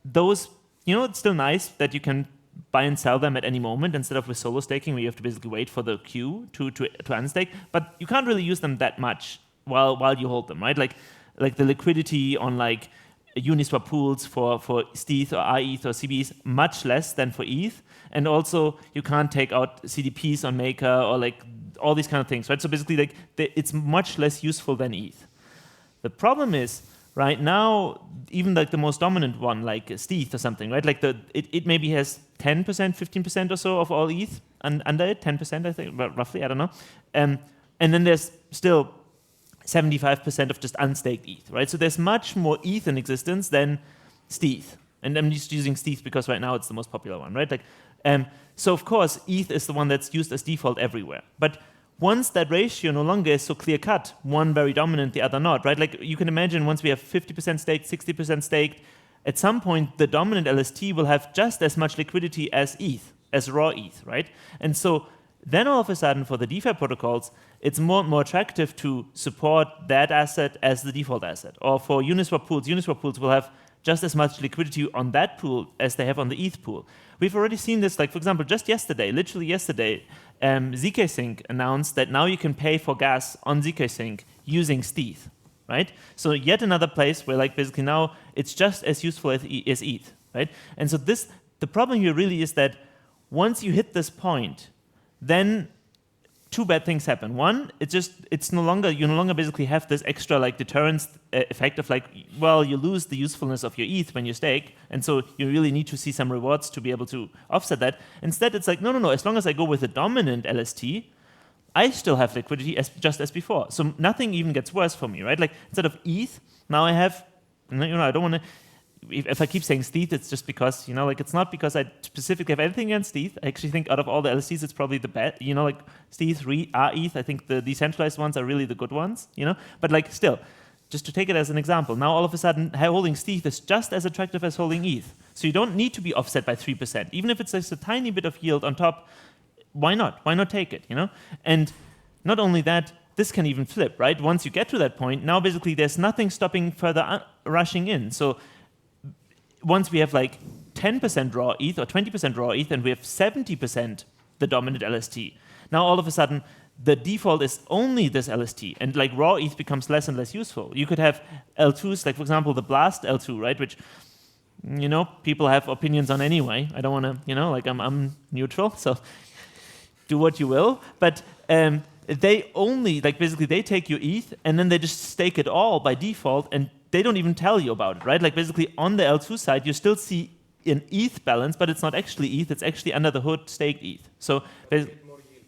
those it's still nice that you can buy and sell them at any moment instead of with solo staking where you have to basically wait for the queue to unstake, but you can't really use them that much while you hold them, right? Like the liquidity on like Uniswap pools for stETH or rETH or CBETH much less than for ETH, and also you can't take out CDPs on Maker or like all these kind of things, right? So basically like it's much less useful than ETH. The problem is right now, even like the most dominant one, like stETH or something, right? Like it maybe has 10%, 15% or so of all ETH, and under it, 10%, I think, roughly, I don't know. And then there's still 75% of just unstaked ETH, right? So there's much more ETH in existence than stETH. And I'm just using stETH because right now it's the most popular one, right? Like, so of course, ETH is the one that's used as default everywhere. But once that ratio no longer is so clear-cut, one very dominant, the other not, right? Like you can imagine once we have 50% staked, 60% staked, at some point the dominant LST will have just as much liquidity as ETH, as raw ETH, right? And so then all of a sudden for the DeFi protocols, it's more and more attractive to support that asset as the default asset. Or for Uniswap pools will have just as much liquidity on that pool as they have on the ETH pool. We've already seen this, like for example, just yesterday, literally yesterday, zkSync announced that now you can pay for gas on zkSync using stETH, right? So yet another place where like basically now it's just as useful as ETH, right? And so the problem here really is that once you hit this point, then 2 bad things happen. One, you no longer basically have this extra like deterrence effect of like, well, you lose the usefulness of your ETH when you stake, and so you really need to see some rewards to be able to offset that. Instead, it's like, no, as long as I go with a dominant LST, I still have liquidity just as before. So nothing even gets worse for me, right? Like instead of ETH, now I have, I don't want to, if I keep saying stETH, it's just because, like it's not because I specifically have anything against stETH. I actually think out of all the LSTs, it's probably the best, like stETH, ETH, I think the decentralized ones are really the good ones, but like still, just to take it as an example, now all of a sudden holding stETH is just as attractive as holding ETH. So you don't need to be offset by 3%. Even if it's just a tiny bit of yield on top, why not? Why not take it, And not only that, this can even flip, right? Once you get to that point, now basically there's nothing stopping further rushing in. So once we have like 10% raw ETH or 20% raw ETH and we have 70% the dominant LST, now all of a sudden the default is only this LST, and like raw ETH becomes less and less useful. You could have L2s, like for example the Blast L2, right, which people have opinions on anyway. I don't want to, like I'm neutral, so do what you will. But they only, like basically they take your ETH and then they just stake it all by default, and they don't even tell you about it, right? Like basically on the L2 side, you still see an ETH balance, but it's not actually ETH, it's actually under the hood staked ETH. So, you get more yield.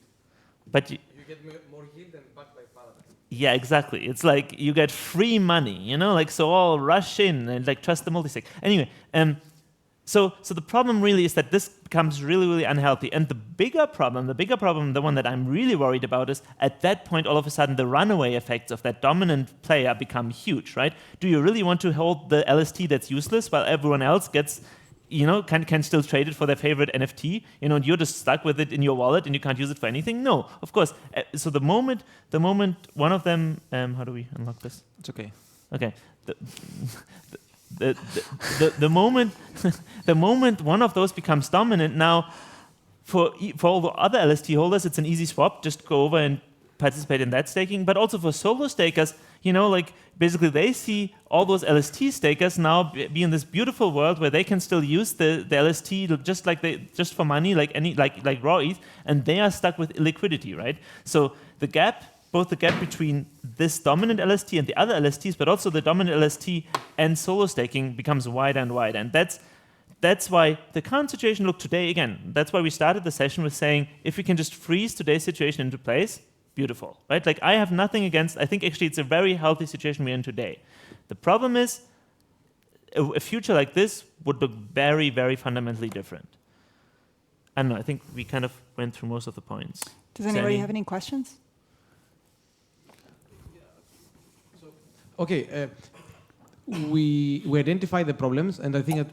But you get more yield than backed by Paladin. Yeah, exactly. It's like you get free money, like so all rush in and like trust the multisig. Anyway, so the problem really is that this becomes really, really unhealthy. And the bigger problem, the one that I'm really worried about is at that point, all of a sudden, the runaway effects of that dominant player become huge, right? Do you really want to hold the LST that's useless while everyone else gets, can still trade it for their favorite NFT, and you're just stuck with it in your wallet and you can't use it for anything? No, of course. So the moment one of them, how do we unlock this? It's okay. Okay. The moment the moment one of those becomes dominant, now for all the other LST holders, it's an easy swap. Just go over and participate in that staking. But also for solo stakers, like basically they see all those LST stakers now be in this beautiful world where they can still use the LST just for money, like raw ETH, and they are stuck with illiquidity, right? So both the gap between this dominant LST and the other LSTs, but also the dominant LST and solo staking becomes wider and wider. And that's why the current situation, look, today, again, that's why we started the session with saying, if we can just freeze today's situation into place, beautiful, right? Like I have nothing against, I think actually it's a very healthy situation we're in today. The problem is, a future like this would look very, very fundamentally different. I don't know, I think we kind of went through most of the points. Does anybody have any questions? Okay, we identify the problems, and I think that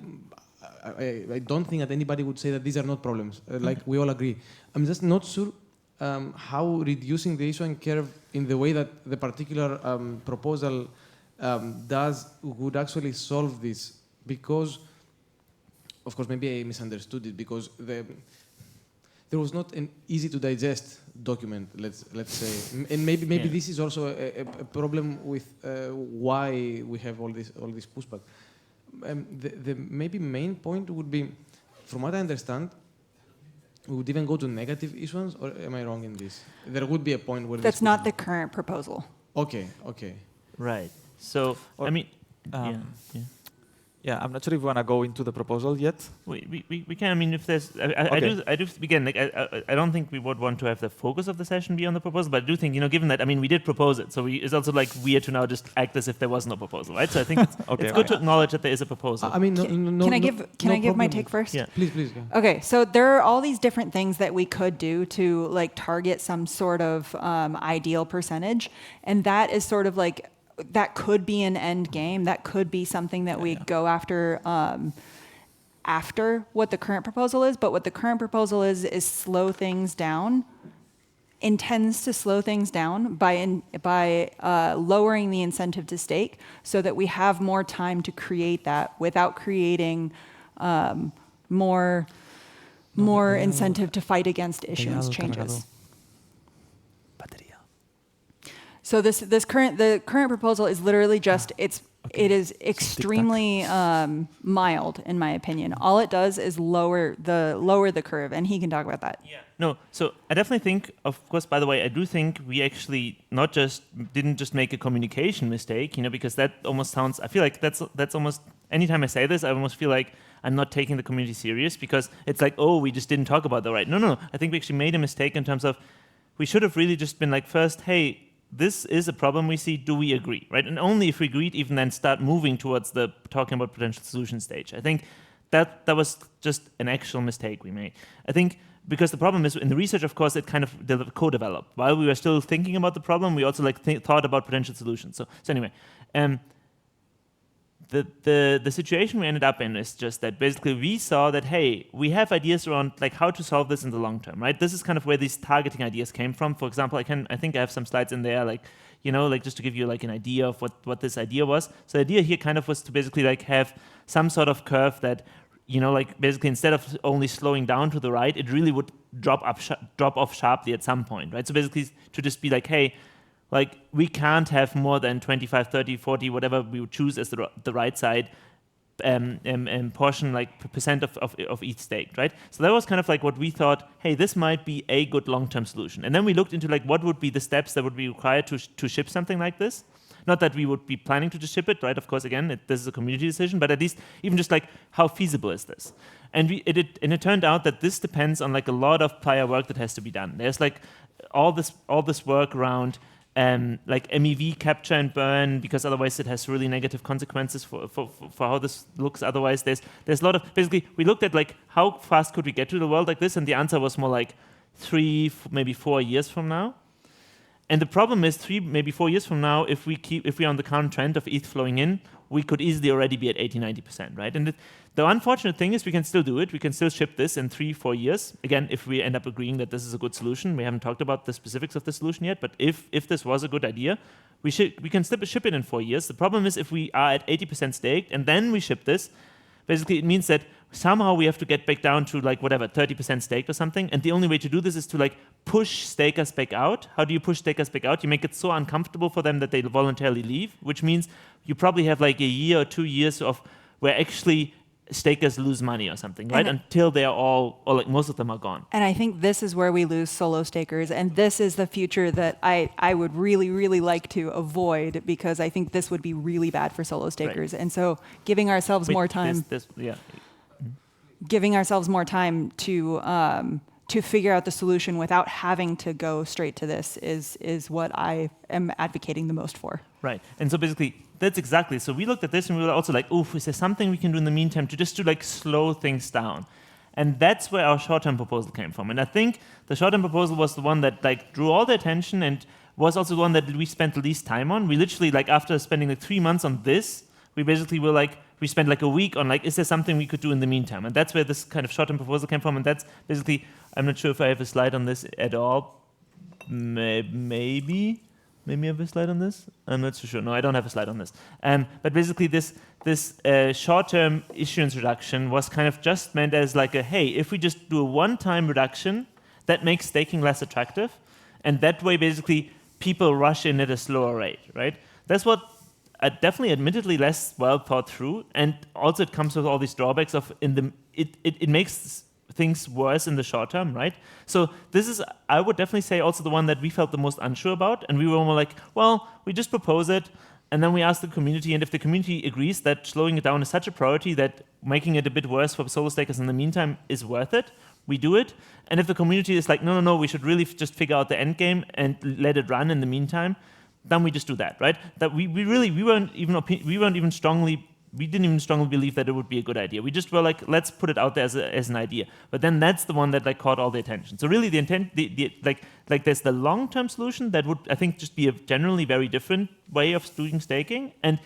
I don't think that anybody would say that these are not problems. Like we all agree. I'm just not sure how reducing the issuance curve in the way that the particular proposal would actually solve this, because, of course, maybe I misunderstood it, because there was not an easy to digest document, let's say, and maybe this is also a problem with why we have all this pushback. The maybe main point would be, from what I understand, we would even go to negative issuance, or am I wrong in this? There would be a point where that's not the current proposal. Okay. Right. So I mean, Yeah, I'm not sure if we want to go into the proposal yet. We can. I mean, if there's, I do again. Like, I don't think we would want to have the focus of the session be on the proposal, but I do think, given that, I mean, we did propose it, so it's also like weird to now just act as if there was no proposal, right? So I think it's good to acknowledge that there is a proposal. I mean, can I give my take first? Yeah, please. Yeah. Okay, so there are all these different things that we could do to like target some sort of ideal percentage, and that is sort of like, that could be an end game. That could be something that we go after after what the current proposal is. But what the current proposal is slow things down, intends to slow things down by lowering the incentive to stake, so that we have more time to create that without creating more incentive to fight against issuance changes. So the current proposal is literally just it is extremely mild, in my opinion. All it does is lower the curve, and he can talk about that. Yeah. No. So I definitely think, of course, by the way, I do think we actually didn't just make a communication mistake, because that almost sounds. I feel like that's almost, anytime I say this, I almost feel like I'm not taking the community serious, because it's like, oh, we just didn't talk about the right. No. I think we actually made a mistake in terms of, we should have really just been like, first, hey, this is a problem we see. Do we agree, right? And only if we agreed, even then start moving towards the talking about potential solution stage. I think that was just an actual mistake we made. I think because the problem is in the research, of course, it kind of co-developed. While we were still thinking about the problem, we also thought about potential solutions. So anyway, the situation we ended up in is just that basically we saw that, hey, we have ideas around like how to solve this in the long term, right? This is kind of where these targeting ideas came from. For example, I think I have some slides in there, like, you know, like just to give you like an idea of what this idea was. So the idea here kind of was to basically like have some sort of curve that, you know, like basically instead of only slowing down to the right, it really would drop off sharply at some point, right? So basically to just be like, hey, like we can't have more than 25, 30, 40, whatever we would choose as the right side portion, like percent of each stake, right? So that was kind of like what we thought, hey, this might be a good long-term solution. And then we looked into like what would be the steps that would be required to ship something like this. Not that we would be planning to just ship it, right? Of course, again, this is a community decision, but at least even just like how feasible is this? And it turned out that this depends on like a lot of prior work that has to be done. There's like all this work around like MEV capture and burn, because otherwise it has really negative consequences for how this looks. Otherwise, there's a lot of, basically, we looked at like how fast could we get to the world like this, and the answer was more like 3, maybe 4 years from now. And the problem is 3, maybe 4 years from now, if we're on the current trend of ETH flowing in, we could easily already be at 80-90%, right? And the unfortunate thing is we can still do it. We can still ship this in 3-4 years. Again, if we end up agreeing that this is a good solution. We haven't talked about the specifics of the solution yet, but if this was a good idea, we can ship it in 4 years. The problem is if we are at 80% staked and then we ship this, basically it means that somehow we have to get back down to like whatever, 30% staked or something. And the only way to do this is to like push stakers back out. How do you push stakers back out? You make it so uncomfortable for them that they voluntarily leave, which means you probably have like a year or 2 years of where actually stakers lose money or something, right? Until they are all, or like most of them are gone. And I think this is where we lose solo stakers. And this is the future that I would really, really like to avoid, because I think this would be really bad for solo stakers. Right. And so giving ourselves more time. Giving ourselves more time to figure out the solution without having to go straight to this is what I am advocating the most for. Right. And so basically, that's exactly. So we looked at this and we were also like, oof, is there something we can do in the meantime to just to like slow things down? And that's where our short-term proposal came from. And I think the short-term proposal was the one that like drew all the attention and was also the one that we spent the least time on. We literally, like after spending like 3 months on this, we basically were like, we spent like a week on like, is there something we could do in the meantime? And that's where this kind of short-term proposal came from. And that's basically, I'm not sure if I have a slide on this at all. Maybe I have a slide on this? I'm not so sure. No, I don't have a slide on this. But basically this short-term issuance reduction was kind of just meant as like a, hey, if we just do a one-time reduction, that makes staking less attractive. And that way, basically, people rush in at a slower rate, right? That's what definitely admittedly less well thought through. And also it comes with all these drawbacks of it makes things worse in the short term, right? So this is, I would definitely say, also the one that we felt the most unsure about. And we were more like, well, we just propose it. And then we ask the community. And if the community agrees that slowing it down is such a priority that making it a bit worse for solo stakers in the meantime is worth it, we do it. And if the community is like, no, we should really just figure out the end game and let it run in the meantime, then we just do that, right? That we didn't even strongly believe that it would be a good idea. We just were like, let's put it out there as an idea. But then that's the one that like caught all the attention. So really the intent, like there's the long-term solution that would, I think, just be a generally very different way of doing staking. And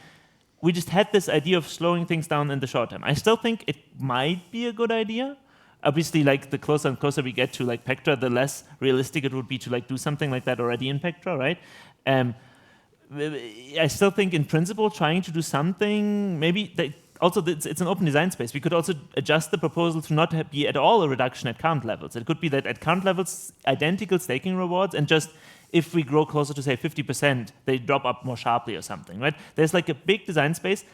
we just had this idea of slowing things down in the short term. I still think it might be a good idea. Obviously, like the closer and closer we get to like Pectra, the less realistic it would be to like do something like that already in Pectra, right? I still think in principle trying to do something, maybe it's an open design space. We could also adjust the proposal to not be at all a reduction at current levels. It could be that at current levels, identical staking rewards, and just if we grow closer to say 50%, they drop up more sharply or something, right? There's like a big design space.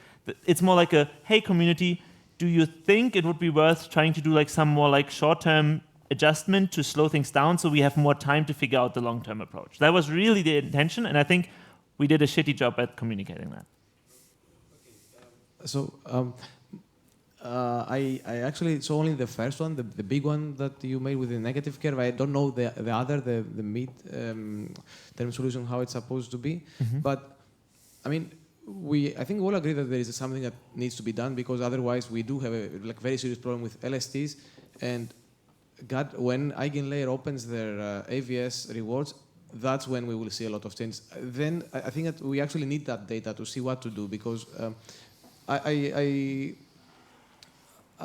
It's more like a, hey community, do you think it would be worth trying to do like some more like short-term adjustment to slow things down so we have more time to figure out the long-term approach? That was really the intention, and I think we did a shitty job at communicating that. So I actually saw only the first one, the big one that you made with the negative curve. I don't know the other, the mid term solution, how it's supposed to be. But I mean, I think we all agree that there is something that needs to be done, because otherwise we do have a very serious problem with LSTs. And God, when Eigenlayer opens their AVS rewards, that's when we will see a lot of change. Then I think that we actually need that data to see what to do, because I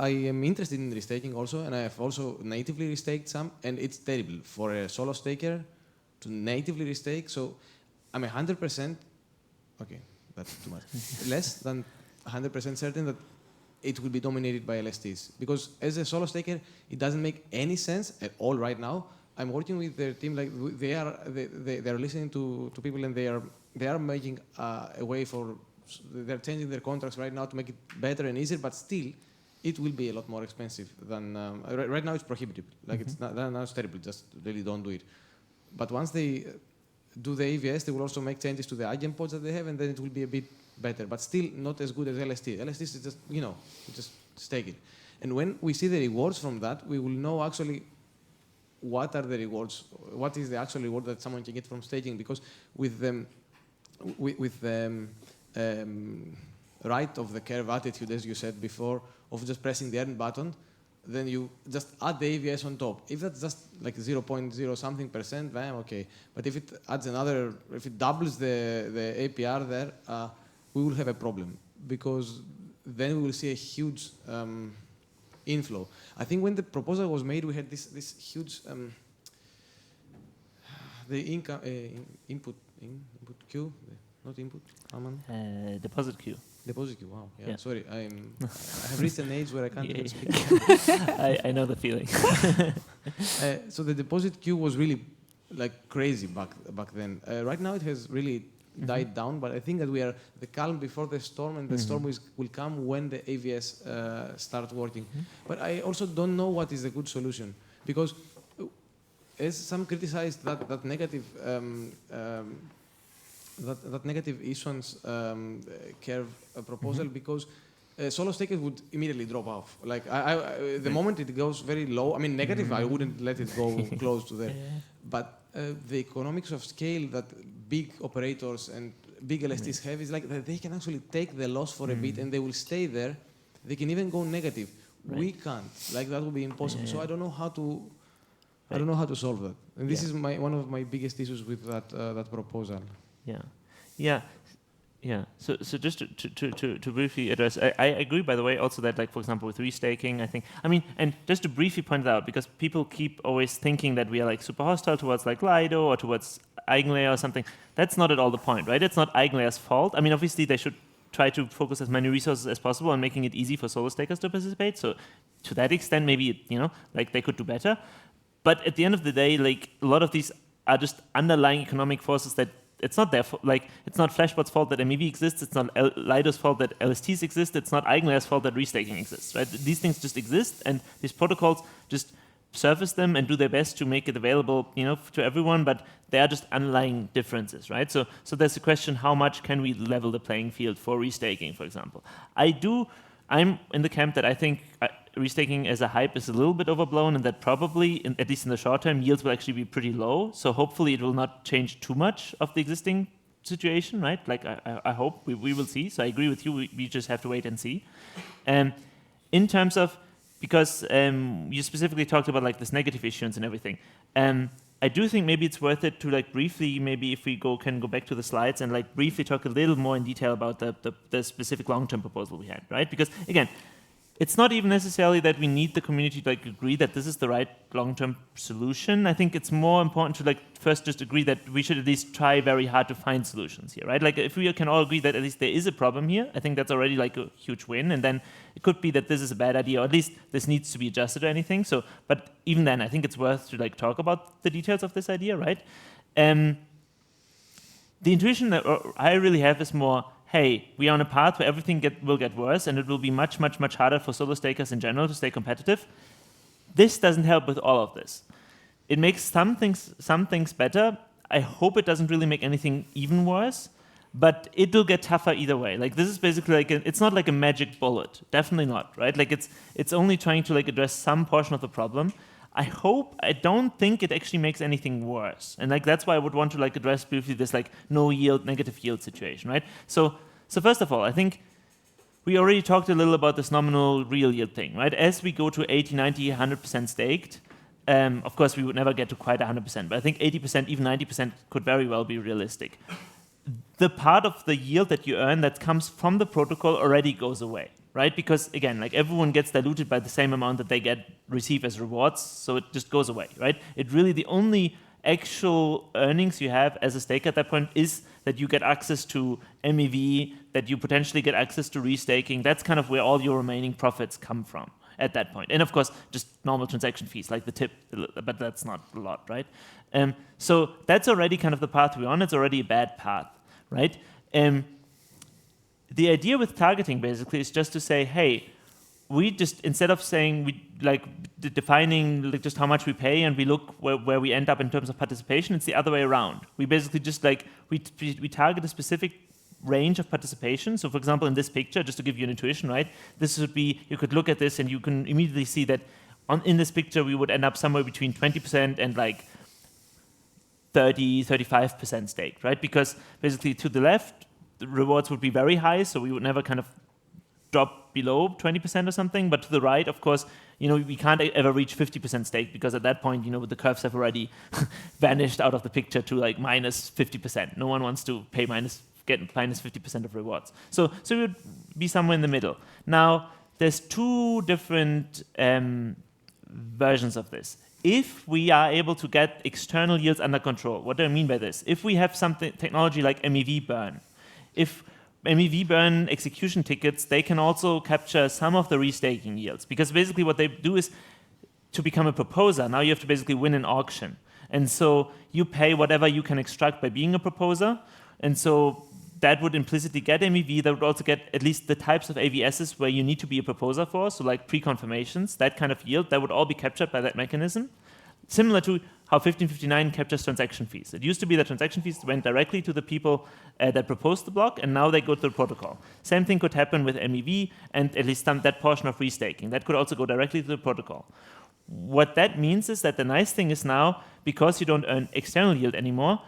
am interested in restaking also, and I have also natively restaked some, and it's terrible for a solo staker to natively restake. So I'm 100%, okay, that's too much, less than 100% certain that it will be dominated by LSTs. Because as a solo staker, it doesn't make any sense at all right now. I'm working with their team, like they are listening to people, and they are making a way for, they're changing their contracts right now to make it better and easier, but still, it will be a lot more expensive than, right now it's prohibitive. Like it's not, now it's terrible, just really don't do it. But once they do the AVS, they will also make changes to the eigenpods that they have, and then it will be a bit better, but still not as good as LST. LST is just, you just stake it. And when we see the rewards from that, we will know actually what are the rewards, what is the actual reward that someone can get from staking, because with the right of the curve attitude, as you said before, of just pressing the earn button, then you just add the AVS on top. If that's just like 0.0 something %, then okay. But if it adds another, if it doubles the APR there, we will have a problem, because then we will see a huge inflow. I think when the proposal was made, we had this huge the income input queue, not input, Deposit queue. deposit queue. Wow. Yeah. Yeah. Sorry, I have reached an age where I can't even speak. I know the feeling. So the deposit queue was really like crazy back then. Right now it has really died down, but I think that we are the calm before the storm, and the storm will come when the AVS start working. But I also don't know what is the good solution, because as some criticized that negative that negative issuance curve proposal, because solo stakers would immediately drop off. Like the moment it goes very low, I mean negative, I wouldn't let it go close to there. But the economics of scale that big operators and big LSTs have is like that they can actually take the loss for a bit, and they will stay there. They can even go negative. We can't. Like that would be impossible. So I don't know how to. I don't know how to solve that. And this is one of my biggest issues with that proposal. So just to briefly address, I agree, by the way, also that, like, for example, with restaking, and just to briefly point it out, because people keep always thinking that we are like super hostile towards like Lido or towards Eigenlayer or something. That's not at all the point, right? It's not Eigenlayer's fault. I mean, obviously they should try to focus as many resources as possible on making it easy for solo stakers to participate. So to that extent, maybe, like they could do better. But at the end of the day, like a lot of these are just underlying economic forces that it's not their fault. Like it's not Flashbot's fault that MEV exists. It's not Lido's fault that LSTs exist. It's not Eigenlayer's fault that restaking exists. Right? These things just exist, and these protocols just surface them and do their best to make it available, to everyone. But they are just underlying differences, right? So there's a question: how much can we level the playing field for restaking, for example? I'm in the camp that I think restaking as a hype is a little bit overblown, and that probably, at least in the short term, yields will actually be pretty low. So hopefully it will not change too much of the existing situation, right? Like I hope we will see. So I agree with you. We just have to wait and see. In terms of, because you specifically talked about like this negative issuance and everything. I do think maybe it's worth it to like briefly, maybe if we can go back to the slides and like briefly talk a little more in detail about the specific long-term proposal we had, right? Because again, it's not even necessarily that we need the community to like agree that this is the right long-term solution. I think it's more important to like first just agree that we should at least try very hard to find solutions here, right? Like if we can all agree that at least there is a problem here, I think that's already like a huge win. And then it could be that this is a bad idea, or at least this needs to be adjusted or anything. So, but even then, I think it's worth to like talk about the details of this idea, right? The intuition that I really have is more, hey, we are on a path where everything will get worse, and it will be much, much, much harder for solo stakers in general to stay competitive. This doesn't help with all of this. It makes some things better. I hope it doesn't really make anything even worse. but it'll get tougher either way. Like this is basically like it's not like a magic bullet, definitely not, right? Like it's only trying to like address some portion of the problem. I don't think it actually makes anything worse, and like that's why I would want to like address briefly this like no yield, negative yield situation, right? So first of all, I think we already talked a little about this nominal real yield thing, right? As we go to 80, 90, 100% staked, of course, we would never get to quite 100%, but I think 80%, even 90% could very well be realistic. The part of the yield that you earn that comes from the protocol already goes away, right? Because again, like everyone gets diluted by the same amount that they receive as rewards, so it just goes away, right? It really, the only actual earnings you have as a staker at that point is that you get access to MEV, that you potentially get access to restaking. That's kind of where all your remaining profits come from at that point. And of course, just normal transaction fees, like the tip, but that's not a lot, right? So that's already kind of the path we're on. It's already a bad path, right? The idea with targeting basically is just to say, hey, we just, instead of saying we like defining like just how much we pay and we look where we end up in terms of participation, it's the other way around. We basically just like, we target a specific range of participation. So for example, in this picture, just to give you an intuition, right? This would be, you could look at this and you can immediately see that in this picture, we would end up somewhere between 20% and like 30, 35% staked, right? Because basically to the left, the rewards would be very high, so we would never kind of drop below 20% or something. But to the right, of course, you know, we can't ever reach 50% stake because at that point, you know, the curves have already vanished out of the picture to like minus 50%. No one wants to get minus 50% of rewards. So we would be somewhere in the middle. Now, there's two different versions of this. If we are able to get external yields under control, what do I mean by this? If we have something technology like MEV burn, if MEV burn execution tickets, they can also capture some of the restaking yields, because basically what they do is to become a proposer, now you have to basically win an auction. And so you pay whatever you can extract by being a proposer. And so that would implicitly get MEV. That would also get at least the types of AVSs where you need to be a proposer for, so like pre-confirmations, that kind of yield, that would all be captured by that mechanism. Similar to how 1559 captures transaction fees. It used to be that transaction fees went directly to the people that proposed the block, and now they go to the protocol. Same thing could happen with MEV and at least that portion of restaking. That could also go directly to the protocol. What that means is that the nice thing is now, because you don't earn external yield anymore,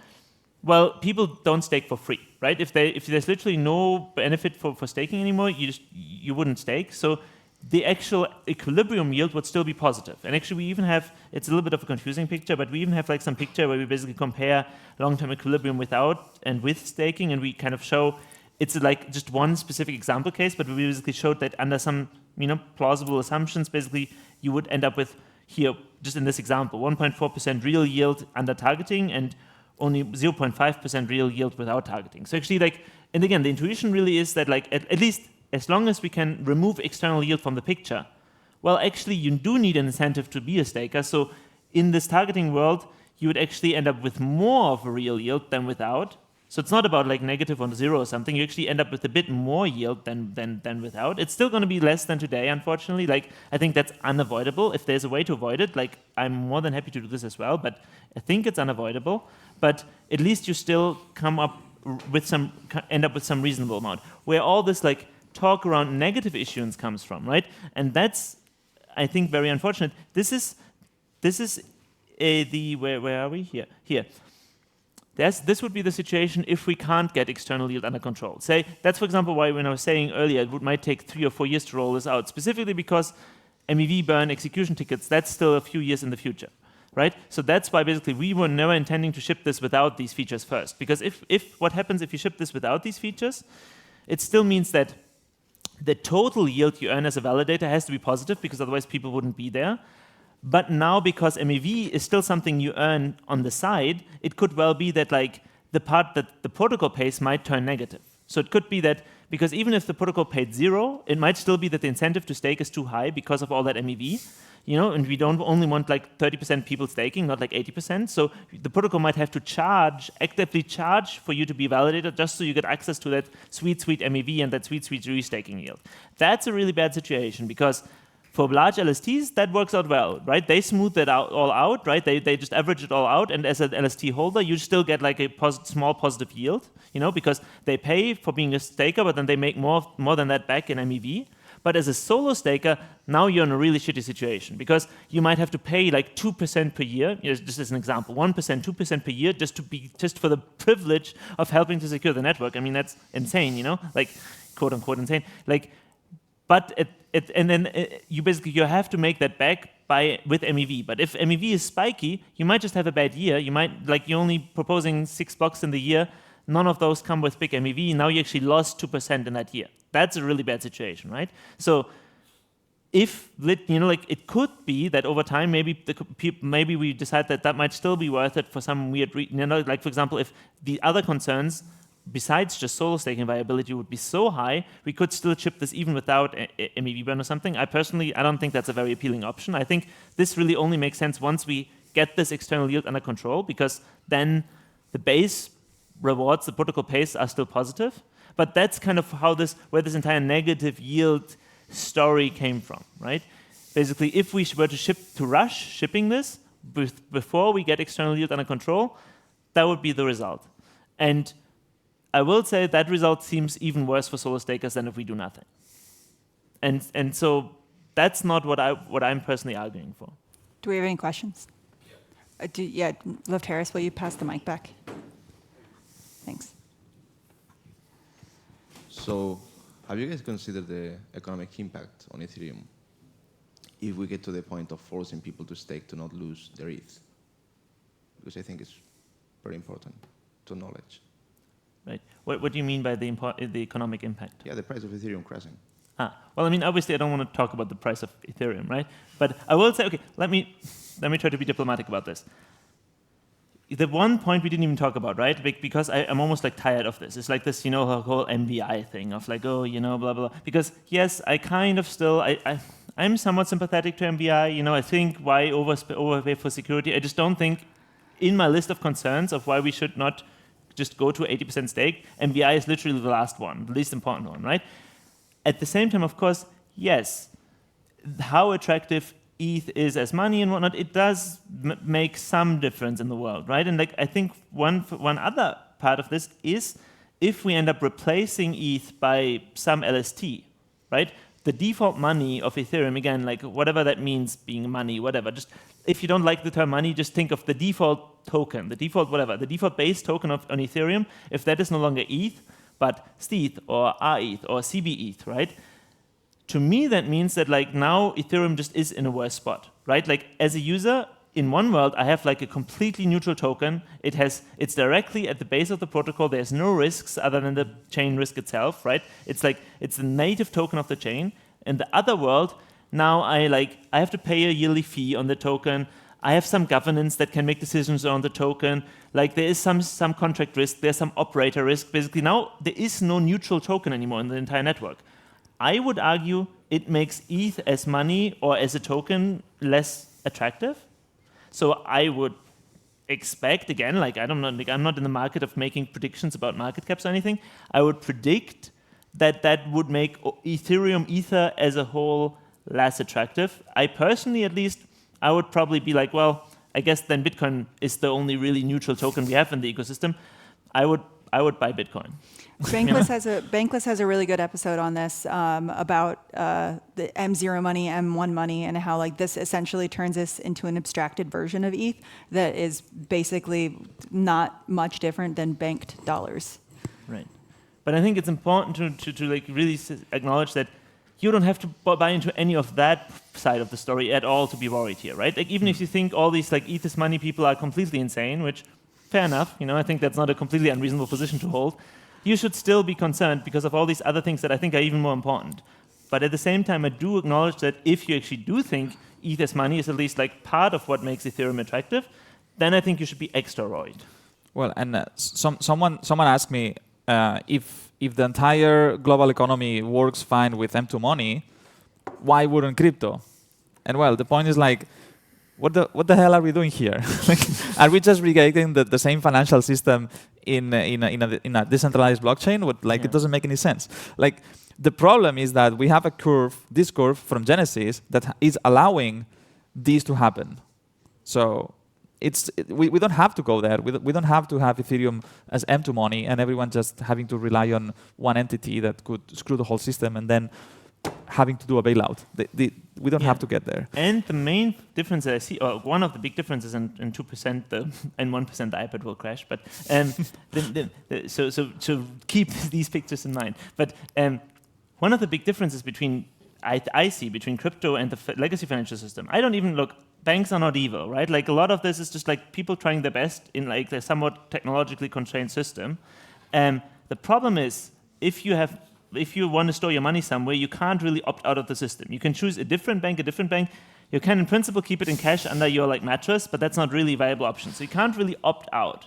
well, people don't stake for free, right? If there's literally no benefit for staking anymore, you wouldn't stake. So the actual equilibrium yield would still be positive. And actually, we even have, it's a little bit of a confusing picture, but we even have like some picture where we basically compare long-term equilibrium without and with staking, and we kind of show, it's like just one specific example case, but we basically showed that under some plausible assumptions, basically you would end up with here, just in this example, 1.4% real yield under targeting and only 0.5% real yield without targeting. So actually, like, and again, the intuition really is that like at least as long as we can remove external yield from the picture, well, actually, you do need an incentive to be a staker. So in this targeting world, you would actually end up with more of a real yield than without. So it's not about like negative or zero or something. You actually end up with a bit more yield than without. It's still going to be less than today, unfortunately. Like, I think that's unavoidable. If there's a way to avoid it, like, I'm more than happy to do this as well. But I think it's unavoidable. But at least you still come up with end up with some reasonable amount. Where all this like talk around negative issuance comes from, right? And that's, I think, very unfortunate. This is where are we? Here. This would be the situation if we can't get external yield under control. Say, that's for example why when I was saying earlier it might take 3 or 4 years to roll this out, specifically because MEV burn execution tickets, that's still a few years in the future, right? So that's why basically we were never intending to ship this without these features first. Because if what happens if you ship this without these features, it still means that the total yield you earn as a validator has to be positive, because otherwise people wouldn't be there. But now, because MEV is still something you earn on the side, it could well be that like the part that the protocol pays might turn negative. So it could be that, because even if the protocol paid 0, it might still be that the incentive to stake is too high because of all that MEV, and we don't only want like 30% people staking, not like 80%. So the protocol might have to actively charge for you to be validated just so you get access to that sweet MEV and that sweet restaking yield. That's a really bad situation, because For large LSTs, that works out well, right? They smooth it all out, right? They just average it all out, and as an LST holder, you still get like a small positive yield, because they pay for being a staker, but then they make more than that back in MEV. But as a solo staker, now you're in a really shitty situation because you might have to pay like 2% per year. Just as an example, 1%, 2% per year, just for the privilege of helping to secure the network. I mean, that's insane, like quote unquote insane. Like, but you have to make that back with MEV. But if MEV is spiky, you might just have a bad year. You might you're only proposing 6 blocks in the year. None of those come with big MEV. Now you actually lost 2% in that year. That's a really bad situation, right? So if it could be that over time maybe we decide that might still be worth it for some weird reason. Like for example, if the other concerns besides just solo staking viability would be so high, we could still chip this even without MEV burn or something. I don't think that's a very appealing option. I think this really only makes sense once we get this external yield under control, because then the base rewards, the protocol pays are still positive. But that's kind of where this entire negative yield story came from, right? Basically, if we were to rush shipping this before we get external yield under control, that would be the result. And I will say that result seems even worse for solo stakers than if we do nothing. And so that's not what I'm personally arguing for. Do we have any questions? Lift Harris, will you pass the mic back? Thanks. So, have you guys considered the economic impact on Ethereum if we get to the point of forcing people to stake to not lose their ETH? Because I think it's very important to acknowledge. Right. What do you mean by the economic impact? Yeah, the price of Ethereum crashing. Well, I mean, obviously, I don't want to talk about the price of Ethereum, right? But I will say, okay, let me try to be diplomatic about this. The one point we didn't even talk about, right? Because I'm almost like tired of this. It's like this, the whole MBI thing of like, blah, blah, blah. Because yes, I kind of still, I'm somewhat sympathetic to MBI. I think why overpay for security? I just don't think in my list of concerns of why we should not just go to 80% stake, MBI is literally the last one, the least important one, right? At the same time, of course, yes, how attractive ETH is as money and whatnot, it does make some difference in the world, right? And I think one other part of this is if we end up replacing ETH by some LST, right? The default money of Ethereum, again, whatever that means, being money, whatever. Just if you don't like the term money, just think of the default token, the default base token on Ethereum. If that is no longer ETH, but stETH or rETH or CBETH, right? To me, that means that now Ethereum just is in a worse spot, right? As a user, in one world, I have a completely neutral token. It's directly at the base of the protocol. There's no risks other than the chain risk itself, right? It's the native token of the chain. In the other world, now I have to pay a yearly fee on the token. I have some governance that can make decisions on the token. There is some contract risk. There's some operator risk. Basically, now there is no neutral token anymore in the entire network. I would argue it makes ETH as money or as a token less attractive. So I would expect, again, I'm not in the market of making predictions about market caps or anything. I would predict that would make Ethereum Ether as a whole less attractive. I personally, at least, I would probably be well, I guess then Bitcoin is the only really token we have in the ecosystem. I would buy Bitcoin. Bankless has a really good episode on this about the M0 money, M1 money, and how this essentially turns this into an abstracted version of ETH that is basically not much different than banked dollars. Right. But I think it's important to really acknowledge that you don't have to buy into any of that side of the story at all to be worried here, right? Even if you think all these ETH is money people are completely insane, which fair enough, I think that's not a completely unreasonable position to hold. You should still be concerned because of all these other things that I think are even more important. But at the same time, I do acknowledge that if you actually do think ETH as money is at least part of what makes Ethereum attractive, then I think you should be extra worried. Well, and someone asked me if the entire global economy works fine with M2 money, why wouldn't crypto? And well, the point is what the hell are we doing here? Like, are we just recreating the same financial system in a decentralized blockchain? It doesn't make any sense. Like, the problem is that we have this curve from Genesis that is allowing this to happen. So we don't have to go there. We don't have to have Ethereum as M2 money and everyone just having to rely on one entity that could screw the whole system and then having to do a bailout. We don't have to get there. And the main difference that I see, or one of the big differences in 2% and 1% the iPad will crash, but so keep these pictures in mind. But one of the big differences between I see between crypto and the legacy financial system, I don't even look. Banks are not evil, right? Like, a lot of this is just like people trying their best in like a somewhat technologically constrained system. The problem is if you want to store your money somewhere, you can't really opt out of the system. You can choose a different bank. You can, in principle, keep it in cash under your like mattress, but that's not really a viable option. So you can't really opt out.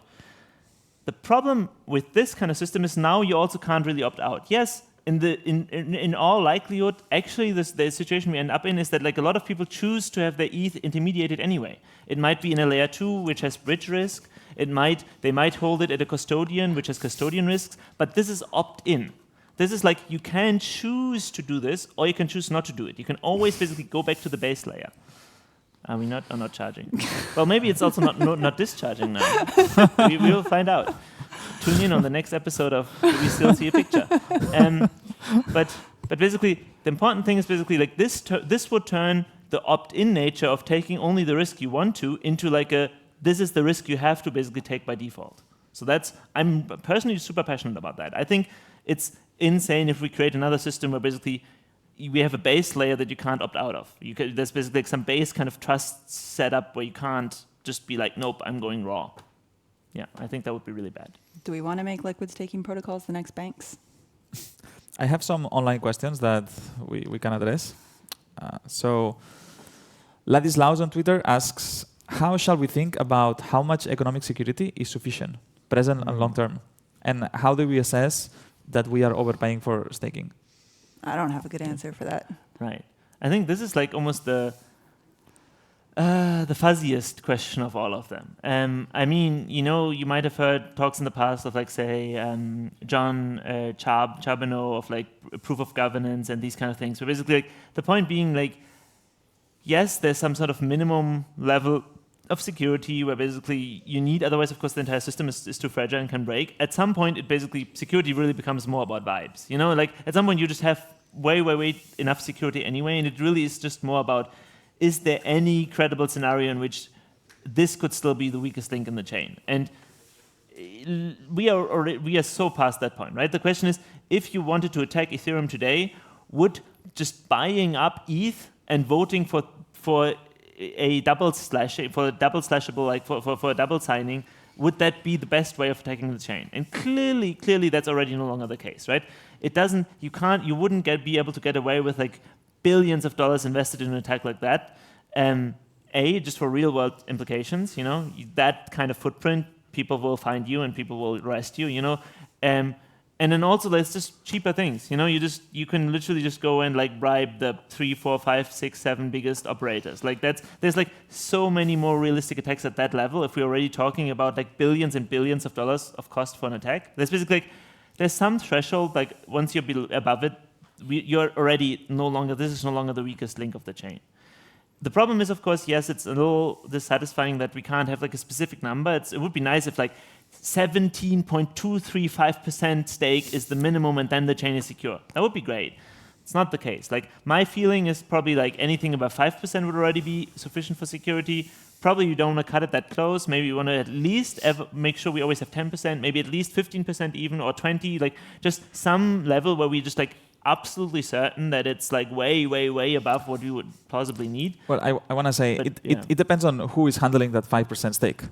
The problem with this kind of system is now you also can't really opt out. Yes, in all likelihood, actually, the situation we end up in is that like a lot of people choose to have their ETH intermediated anyway. It might be in a layer 2, which has bridge risk. They might hold it at a custodian, which has custodian risks. But this is opt-in. This is like you can choose to do this, or you can choose not to do it. You can always basically go back to the base layer. Are we not? Not charging. Well, maybe it's also not discharging now. We will find out. Tune in on the next episode of Do We Still See a Picture? But basically, the important thing is basically like this would turn the opt-in nature of taking only the risk you want to into like this is the risk you have to basically take by default. So I'm personally super passionate about that. I think it's insane if we create another system where basically we have a base layer that you can't opt out of. There's basically like some base kind of trust setup where you can't just be like, nope, I'm going raw. Yeah, I think that would be really bad. Do we want to make liquid staking protocols the next banks? I have some online questions that we can address. So Ladislaus on Twitter asks, how shall we think about how much economic security is sufficient, present and long term? And how do we assess that we are overpaying for staking? I don't have a good answer for that. Right. I think this is like almost the fuzziest question of all of them. I mean, you might have heard talks in the past of like, say, John Charbonneau of like proof of governance and these kind of things. So basically, like, the point being like, yes, there's some sort of minimum level of security where basically you need, otherwise, of course, the entire system is too fragile and can break. At some point, security really becomes more about vibes. Like at some point you just have way enough security anyway, and it really is just more about, is there any credible scenario in which this could still be the weakest link in the chain? And we are so past that point, right? The question is, if you wanted to attack Ethereum today, would just buying up ETH and voting for a double slashable, like for a double signing, would that be the best way of attacking the chain? And clearly that's already no longer the case, right? You wouldn't be able to get away with like billions of dollars invested in an attack like that. Just for real world implications, that kind of footprint, people will find you and people will arrest you, and then also there's just cheaper things, you can literally just go and like bribe the 3, 4, 5, 6, 7 biggest operators. Like there's like so many more realistic attacks at that level. If we're already talking about like billions and billions of dollars of cost for an attack, there's basically like, there's some threshold, like once you're above it, you're already this is no longer the weakest link of the chain. The problem is, of course, yes, it's a little dissatisfying that we can't have like a specific number. It would be nice if like 17.235% stake is the minimum and then the chain is secure. That would be great. It's not the case. Like my feeling is probably like anything above 5% would already be sufficient for security. Probably you don't want to cut it that close. Maybe you want to at least make sure we always have 10%, maybe at least 15% even, or 20, like just some level where we just like absolutely certain that it's like way above what we would plausibly need. Well, I want to say it depends on who is handling that 5% stake.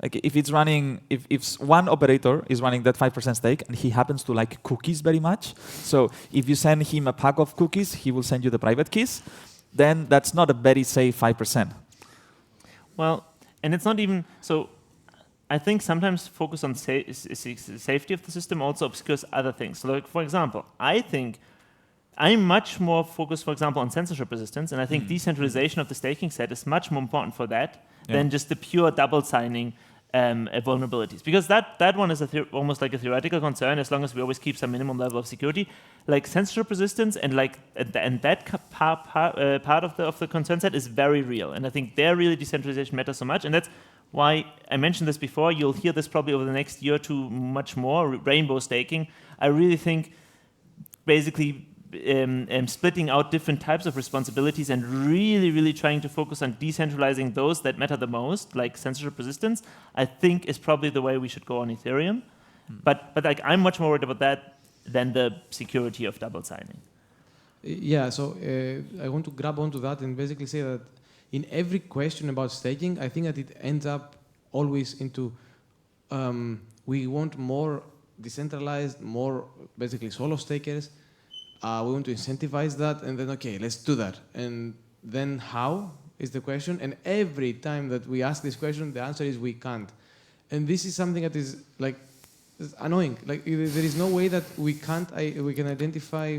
Like if it's running, if one operator is running that 5% stake and he happens to like cookies very much, so if you send him a pack of cookies, he will send you the private keys, then that's not a very safe 5%. Well, and it's not even, so I think sometimes focus on safety of the system also obscures other things. So like, for example, I think I'm much more focused, for example, on censorship resistance, and I think decentralization of the staking set is much more important for that than just the pure double signing vulnerabilities. Because that one is almost like a theoretical concern, as long as we always keep some minimum level of security. Like censorship resistance and that part of the concern set is very real, and I think there really decentralization matters so much, and that's why I mentioned this before. You'll hear this probably over the next year or two much more. Rainbow staking. I really think basically splitting out different types of responsibilities and really trying to focus on decentralizing those that matter the most, like censorship resistance, I think is probably the way we should go on Ethereum. But like I'm much more worried about that than the security of double signing. Yeah, so I want to grab onto that and basically say that in every question about staking, I think that it ends up always into we want more decentralized, more basically solo stakers. We want to incentivize that, and then, okay, let's do that. And then how is the question? And every time that we ask this question, the answer is we can't. And this is something that is like is annoying. Like there is no way that we can identify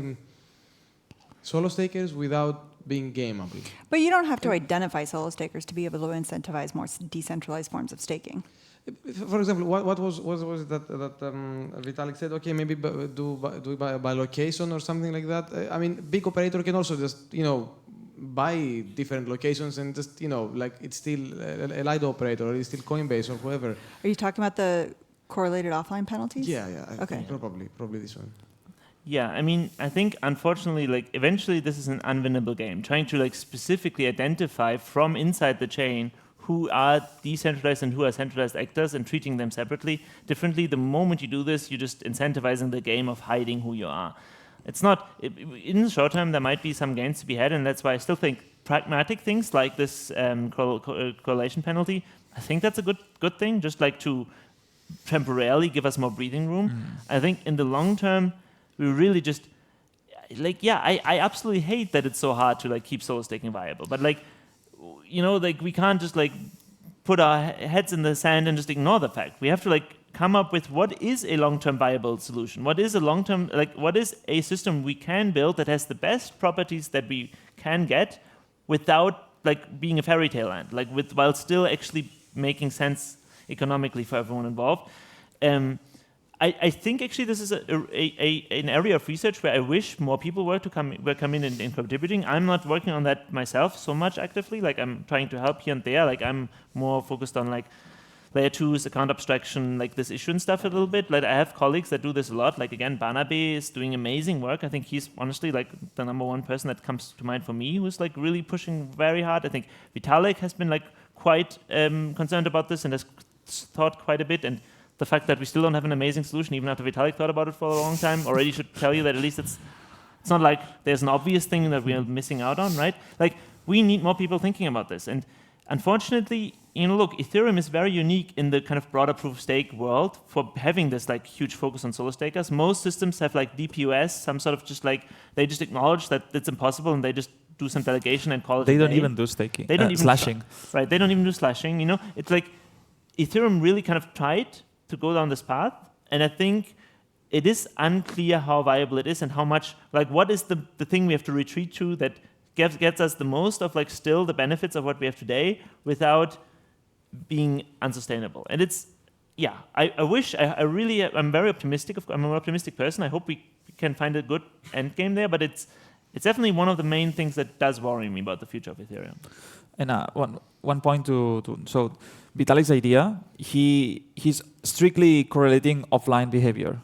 solo stakers without being gameable. But you don't have to identify solo stakers to be able to incentivize more decentralized forms of staking. For example, what was it that Vitalik said? Okay, maybe do it by location or something like that. I mean, big operator can also just buy different locations and just like it's still a Lido operator or it's still Coinbase or whoever. Are you talking about the correlated offline penalties? Yeah. I Okay. think probably this one. Yeah, I mean, I think unfortunately, like eventually this is an unwinnable game. Trying to like specifically identify from inside the chain who are decentralized and who are centralized actors and treating them differently. The moment you do this, you're just incentivizing the game of hiding who you are. It's not, in the short term, there might be some gains to be had, and that's why I still think pragmatic things like this correlation penalty, I think that's a good thing, just like to temporarily give us more breathing room. I think in the long term, we really just, like, yeah, I absolutely hate that it's so hard to like keep solo staking viable, but like, like we can't just like put our heads in the sand and just ignore the fact. We have to like come up with what is a long-term viable solution. What is a long-term, like what is a system we can build that has the best properties that we can get without like being a fairy tale land, like while still actually making sense economically for everyone involved. I think actually this is an area of research where I wish more people were come in and contributing. I'm not working on that myself so much actively. Like I'm trying to help here and there. Like I'm more focused on like layer 2's account abstraction, like this issuance stuff a little bit. Like I have colleagues that do this a lot. Like again, Barnaby is doing amazing work. I think he's honestly like the #1 person that comes to mind for me who's like really pushing very hard. I think Vitalik has been like quite concerned about this and has thought quite a bit. And the fact that we still don't have an amazing solution, even after Vitalik thought about it for a long time, already should tell you that at least it's not like there's an obvious thing that we are missing out on, right? Like, we need more people thinking about this. And unfortunately, look, Ethereum is very unique in the kind of broader proof-of-stake world for having this like huge focus on solo stakers. Most systems have like DPoS, some sort of just like, they just acknowledge that it's impossible and they just do some delegation and call it They a don't day. even do staking. They don't even slashing. Right, they don't even do slashing, It's like Ethereum really kind of tried to go down this path, and I think it is unclear how viable it is and how much, like what is the thing we have to retreat to that gets us the most of like still the benefits of what we have today without being unsustainable. And it's, yeah, I wish, I'm very optimistic, I'm an optimistic person, I hope we can find a good end game there, but it's definitely one of the main things that does worry me about the future of Ethereum. And one point so Vitalik's idea, he's strictly correlating offline behavior.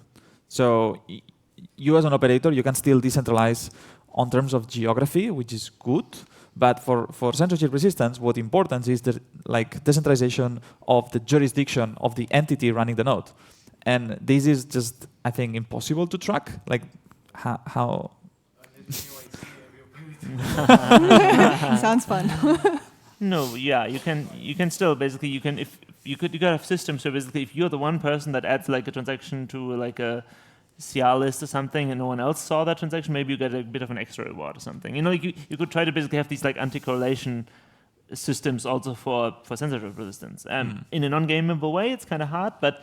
So you as an operator, you can still decentralize on terms of geography, which is good. But for censorship resistance, what important is the like decentralization of the jurisdiction of the entity running the node. And this is just, I think, impossible to track. Like how Sounds fun. No, yeah, you can still basically if you could have systems so basically if you're the one person that adds like a transaction to like a CR list or something and no one else saw that transaction, maybe you get a bit of an extra reward or something. You could try to basically have these like anti-correlation systems also for censorship resistance. In a non-gameable way, it's kind of hard, but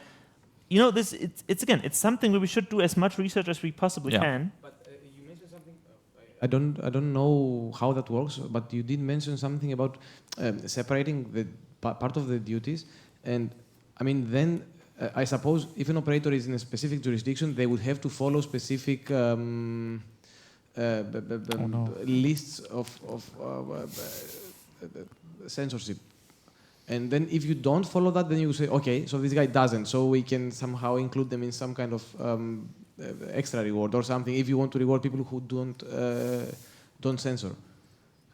it's something where we should do as much research as we possibly can. But you mentioned something. I don't know how that works, but you did mention something about separating the part of the duties, and I mean then I suppose if an operator is in a specific jurisdiction, they would have to follow specific lists of censorship. And then if you don't follow that, then you say, okay, so this guy doesn't, so we can somehow include them in some kind of extra reward or something if you want to reward people who don't censor.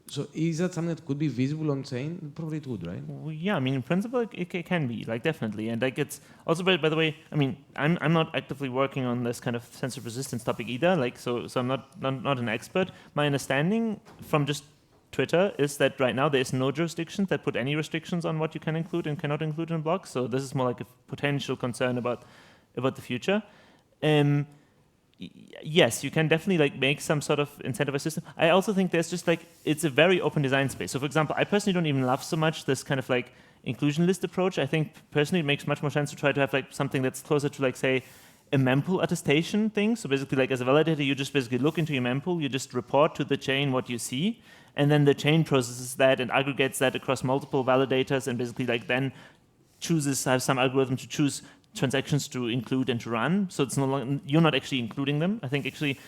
So is that something that could be visible on chain? Probably it would, right? Well, yeah, I mean, in principle, it can be, like, definitely. And like, it's also, by the way, I mean, I'm not actively working on this kind of censorship resistance topic either. Like, so I'm not an expert. My understanding from just Twitter is that right now there is no jurisdiction that put any restrictions on what you can include and cannot include in blocks. So this is more like a potential concern about the future. Yes, you can definitely like make some sort of incentivized system. I also think there's just like, it's a very open design space. So for example, I personally don't even love so much this kind of like inclusion list approach. I think personally it makes much more sense to try to have like something that's closer to like, say, a mempool attestation thing. So basically like as a validator, you just basically look into your mempool, you just report to the chain what you see, and then the chain processes that and aggregates that across multiple validators and basically like then has some algorithm to choose transactions to include and to run. So it's no longer, you're not actually including them. I think actually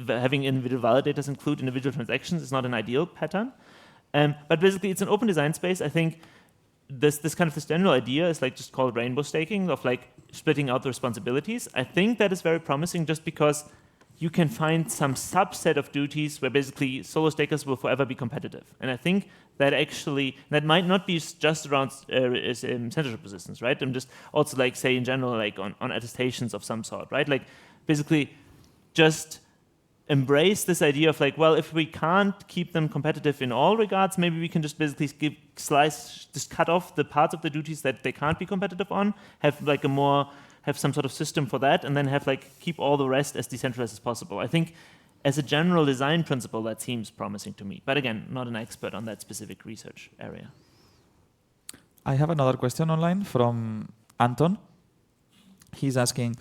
having individual validators include individual transactions is not an ideal pattern. But basically it's an open design space. I think this general idea is like just called rainbow staking, of like splitting out the responsibilities. I think that is very promising just because you can find some subset of duties where basically solo stakers will forever be competitive. And I think that actually, that might not be just around censorship resistance, right? And just also like say in general, like on attestations of some sort, right? Like basically just embrace this idea of like, well, if we can't keep them competitive in all regards, maybe we can just basically just cut off the parts of the duties that they can't be competitive on, have like have some sort of system for that, and then have like keep all the rest as decentralized as possible. I think as a general design principle, that seems promising to me. But again, not an expert on that specific research area. I have another question online from Anton. He's asking,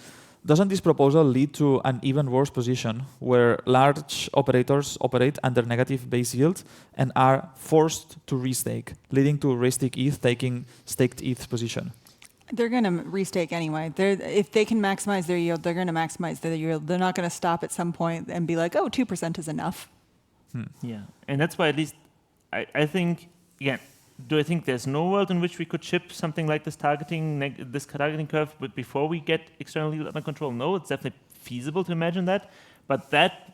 doesn't this proposal lead to an even worse position where large operators operate under negative base yield and are forced to restake, leading to restake ETH taking staked ETH position? They're going to restake anyway. If they can maximize their yield, they're going to maximize their yield. They're not going to stop at some point and be like, oh, 2% is enough. Yeah, and that's why at least I think, again, do I think there's no world in which we could ship something like this targeting curve before we get external yield under control? No, it's definitely feasible to imagine that. But that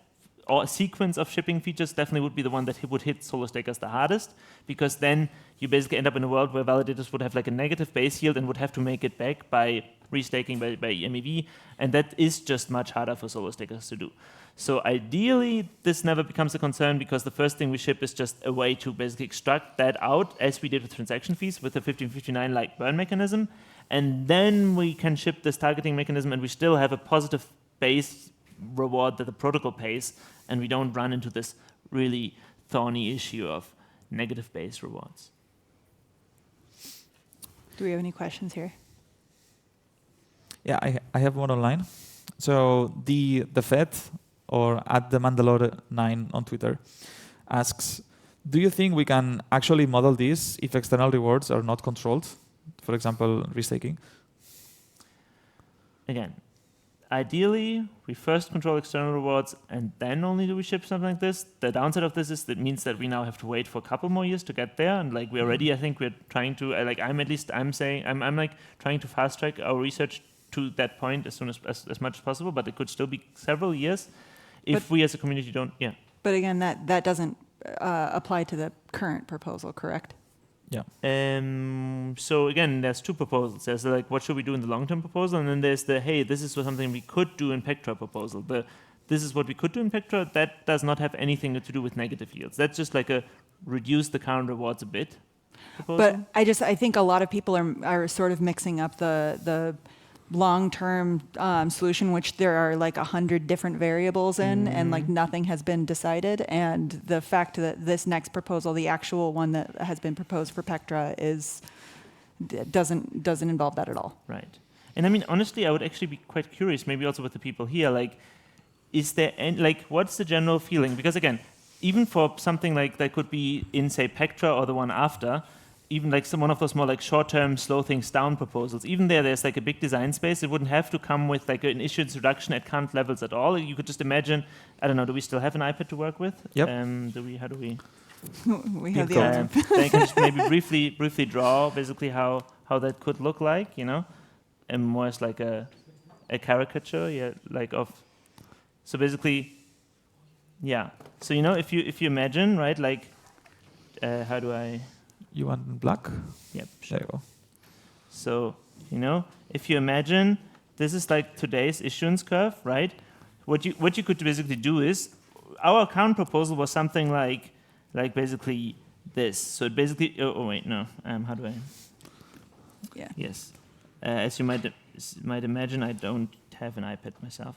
sequence of shipping features definitely would be the one that would hit solo stakers the hardest, because then you basically end up in a world where validators would have like a negative base yield and would have to make it back by restaking by MEV, and that is just much harder for solo stakers to do. So ideally, this never becomes a concern, because the first thing we ship is just a way to basically extract that out, as we did with transaction fees with the 1559-like burn mechanism, and then we can ship this targeting mechanism, and we still have a positive base reward that the protocol pays, and we don't run into this really thorny issue of negative base rewards. Do we have any questions here? Yeah, I have one online. So the Fed, or at the Mandalore9 on Twitter, asks, do you think we can actually model this if external rewards are not controlled? For example, restaking? Again, ideally, we first control external rewards and then only do we ship something like this. The downside of this is that it means that we now have to wait for a couple more years to get there. And like we already, I think we're trying to, I'm trying to fast track our research to that point as much as possible, but it could still be several years if we as a community don't, yeah. But again, that doesn't apply to the current proposal, correct? Yeah. So again, there's two proposals. There's like, what should we do in the long-term proposal? And then there's the, hey, this is something we could do in Pectra proposal. This is what we could do in Pectra. That does not have anything to do with negative yields. That's just like a reduce the current rewards a bit proposal. But I think a lot of people are sort of mixing up the long-term solution, which there are like 100 different variables in, and like nothing has been decided. And the fact that this next proposal, the actual one that has been proposed for Pectra, doesn't involve that at all. Right. And I mean, honestly, I would actually be quite curious, maybe also with the people here, like, is there any, like, what's the general feeling? Because again, even for something like that could be in, say, Pectra or the one after, even like one of those more like short-term slow things down proposals, even there's like a big design space. It wouldn't have to come with like an issuance reduction at current levels at all. You could just imagine, I don't know, do we still have an iPad to work with? Yep. How do we? We have the answer. Then I can just maybe briefly draw basically how that could look like, and more as like a caricature, like of. So basically, yeah. So if you imagine, right, like, how do I? You want black? Yep. Sure. There you go. So if you imagine this is like today's issuance curve, right? What you could basically do is our current proposal was something like basically this. So it basically. Oh wait, no. How do I? Yeah. Yes. As you might imagine, I don't have an iPad myself.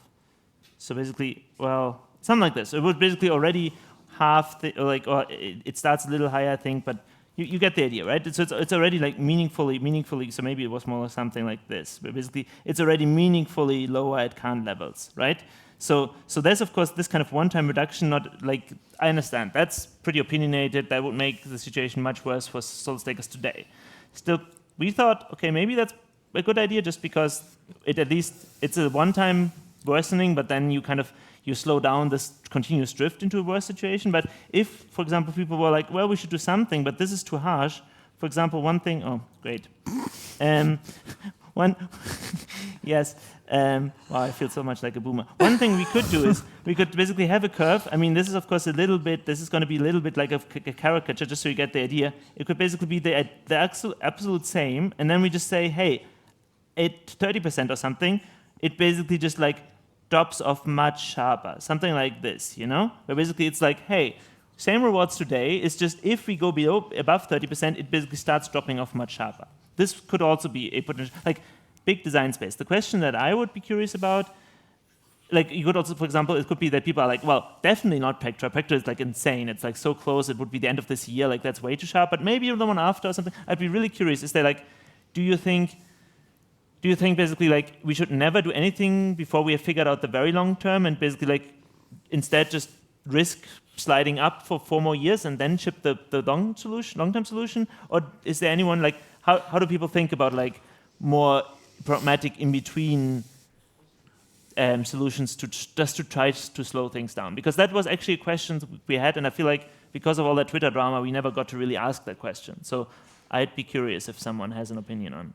So basically, well, something like this. It would basically already half or it starts a little higher, I think, but you get the idea, right? So it's already like meaningfully. So maybe it was more something like this, but basically it's already meaningfully lower at current levels, right? So there's of course this kind of one-time reduction. Not like I understand that's pretty opinionated. That would make the situation much worse for solid stakers today. Still, we thought, okay, maybe that's a good idea just because at least it's a one-time worsening, but then you slow down this continuous drift into a worse situation. But if, for example, people were like, well, we should do something, but this is too harsh. For example, one thing, oh, great. Yes, wow, I feel so much like a boomer. One thing we could do is we could basically have a curve. I mean, this is, of course, this is going to be a little bit like a caricature, just so you get the idea. It could basically be the absolute same, and then we just say, hey, at 30% or something, it basically just like drops off much sharper, something like this, Where basically it's like, hey, same rewards today, it's just if we go above 30%, it basically starts dropping off much sharper. This could also be a potential, like, big design space. The question that I would be curious about, like, you could also, for example, it could be that people are like, well, definitely not Pectra. Pectra is like insane. It's like so close, it would be the end of this year, like that's way too sharp, but maybe the one after or something. I'd be really curious, is there like, do you think basically like we should never do anything before we have figured out the very long term and basically like instead just risk sliding up for 4 more years and then ship the long-term solution? Or is there anyone like, how do people think about like more pragmatic in-between solutions to try to slow things down? Because that was actually a question we had, and I feel like because of all that Twitter drama, we never got to really ask that question. So I'd be curious if someone has an opinion on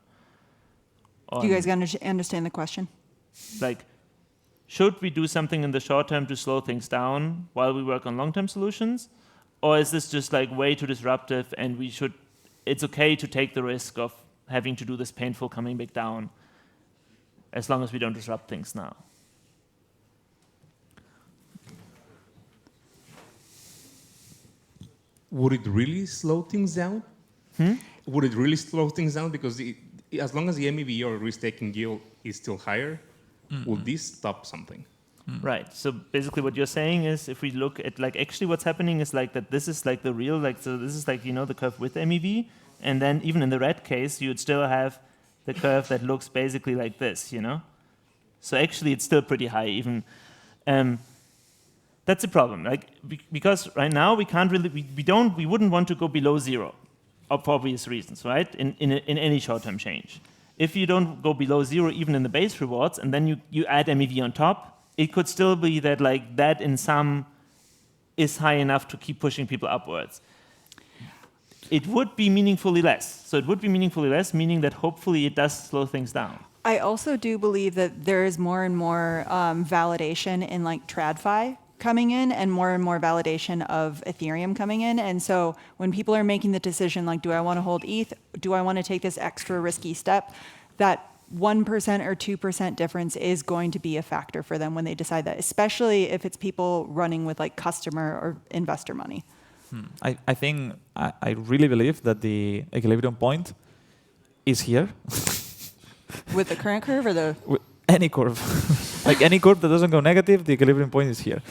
Do you guys understand the question? Like, should we do something in the short term to slow things down while we work on long-term solutions? Or is this just like way too disruptive and it's okay to take the risk of having to do this painful coming back down as long as we don't disrupt things now? Would it really slow things down? Would it really slow things down? Because as long as the MEV or risk-taking yield is still higher, will this stop something? Right. So basically what you're saying is if we look at like actually what's happening is like that this is like the real, like, so this is like, the curve with MEV. And then even in the red case, you'd still have the curve that looks basically like this, So actually it's still pretty high even. That's a problem, like, because right now we can't really, we wouldn't want to go below 0 for obvious reasons, right? In any short-term change. If you don't go below 0 even in the base rewards and then you add MEV on top, it could still be that like that in sum is high enough to keep pushing people upwards. It would be meaningfully less. So it would be meaningfully less, meaning that hopefully it does slow things down. I also do believe that there is more and more validation in like TradFi coming in and more validation of Ethereum coming in. And so when people are making the decision, like, do I want to hold ETH? Do I want to take this extra risky step? That 1% or 2% difference is going to be a factor for them when they decide that, especially if it's people running with like customer or investor money. I think, I really believe that the equilibrium point is here. With the current curve or the? With any curve. Like any curve that doesn't go negative, the equilibrium point is here.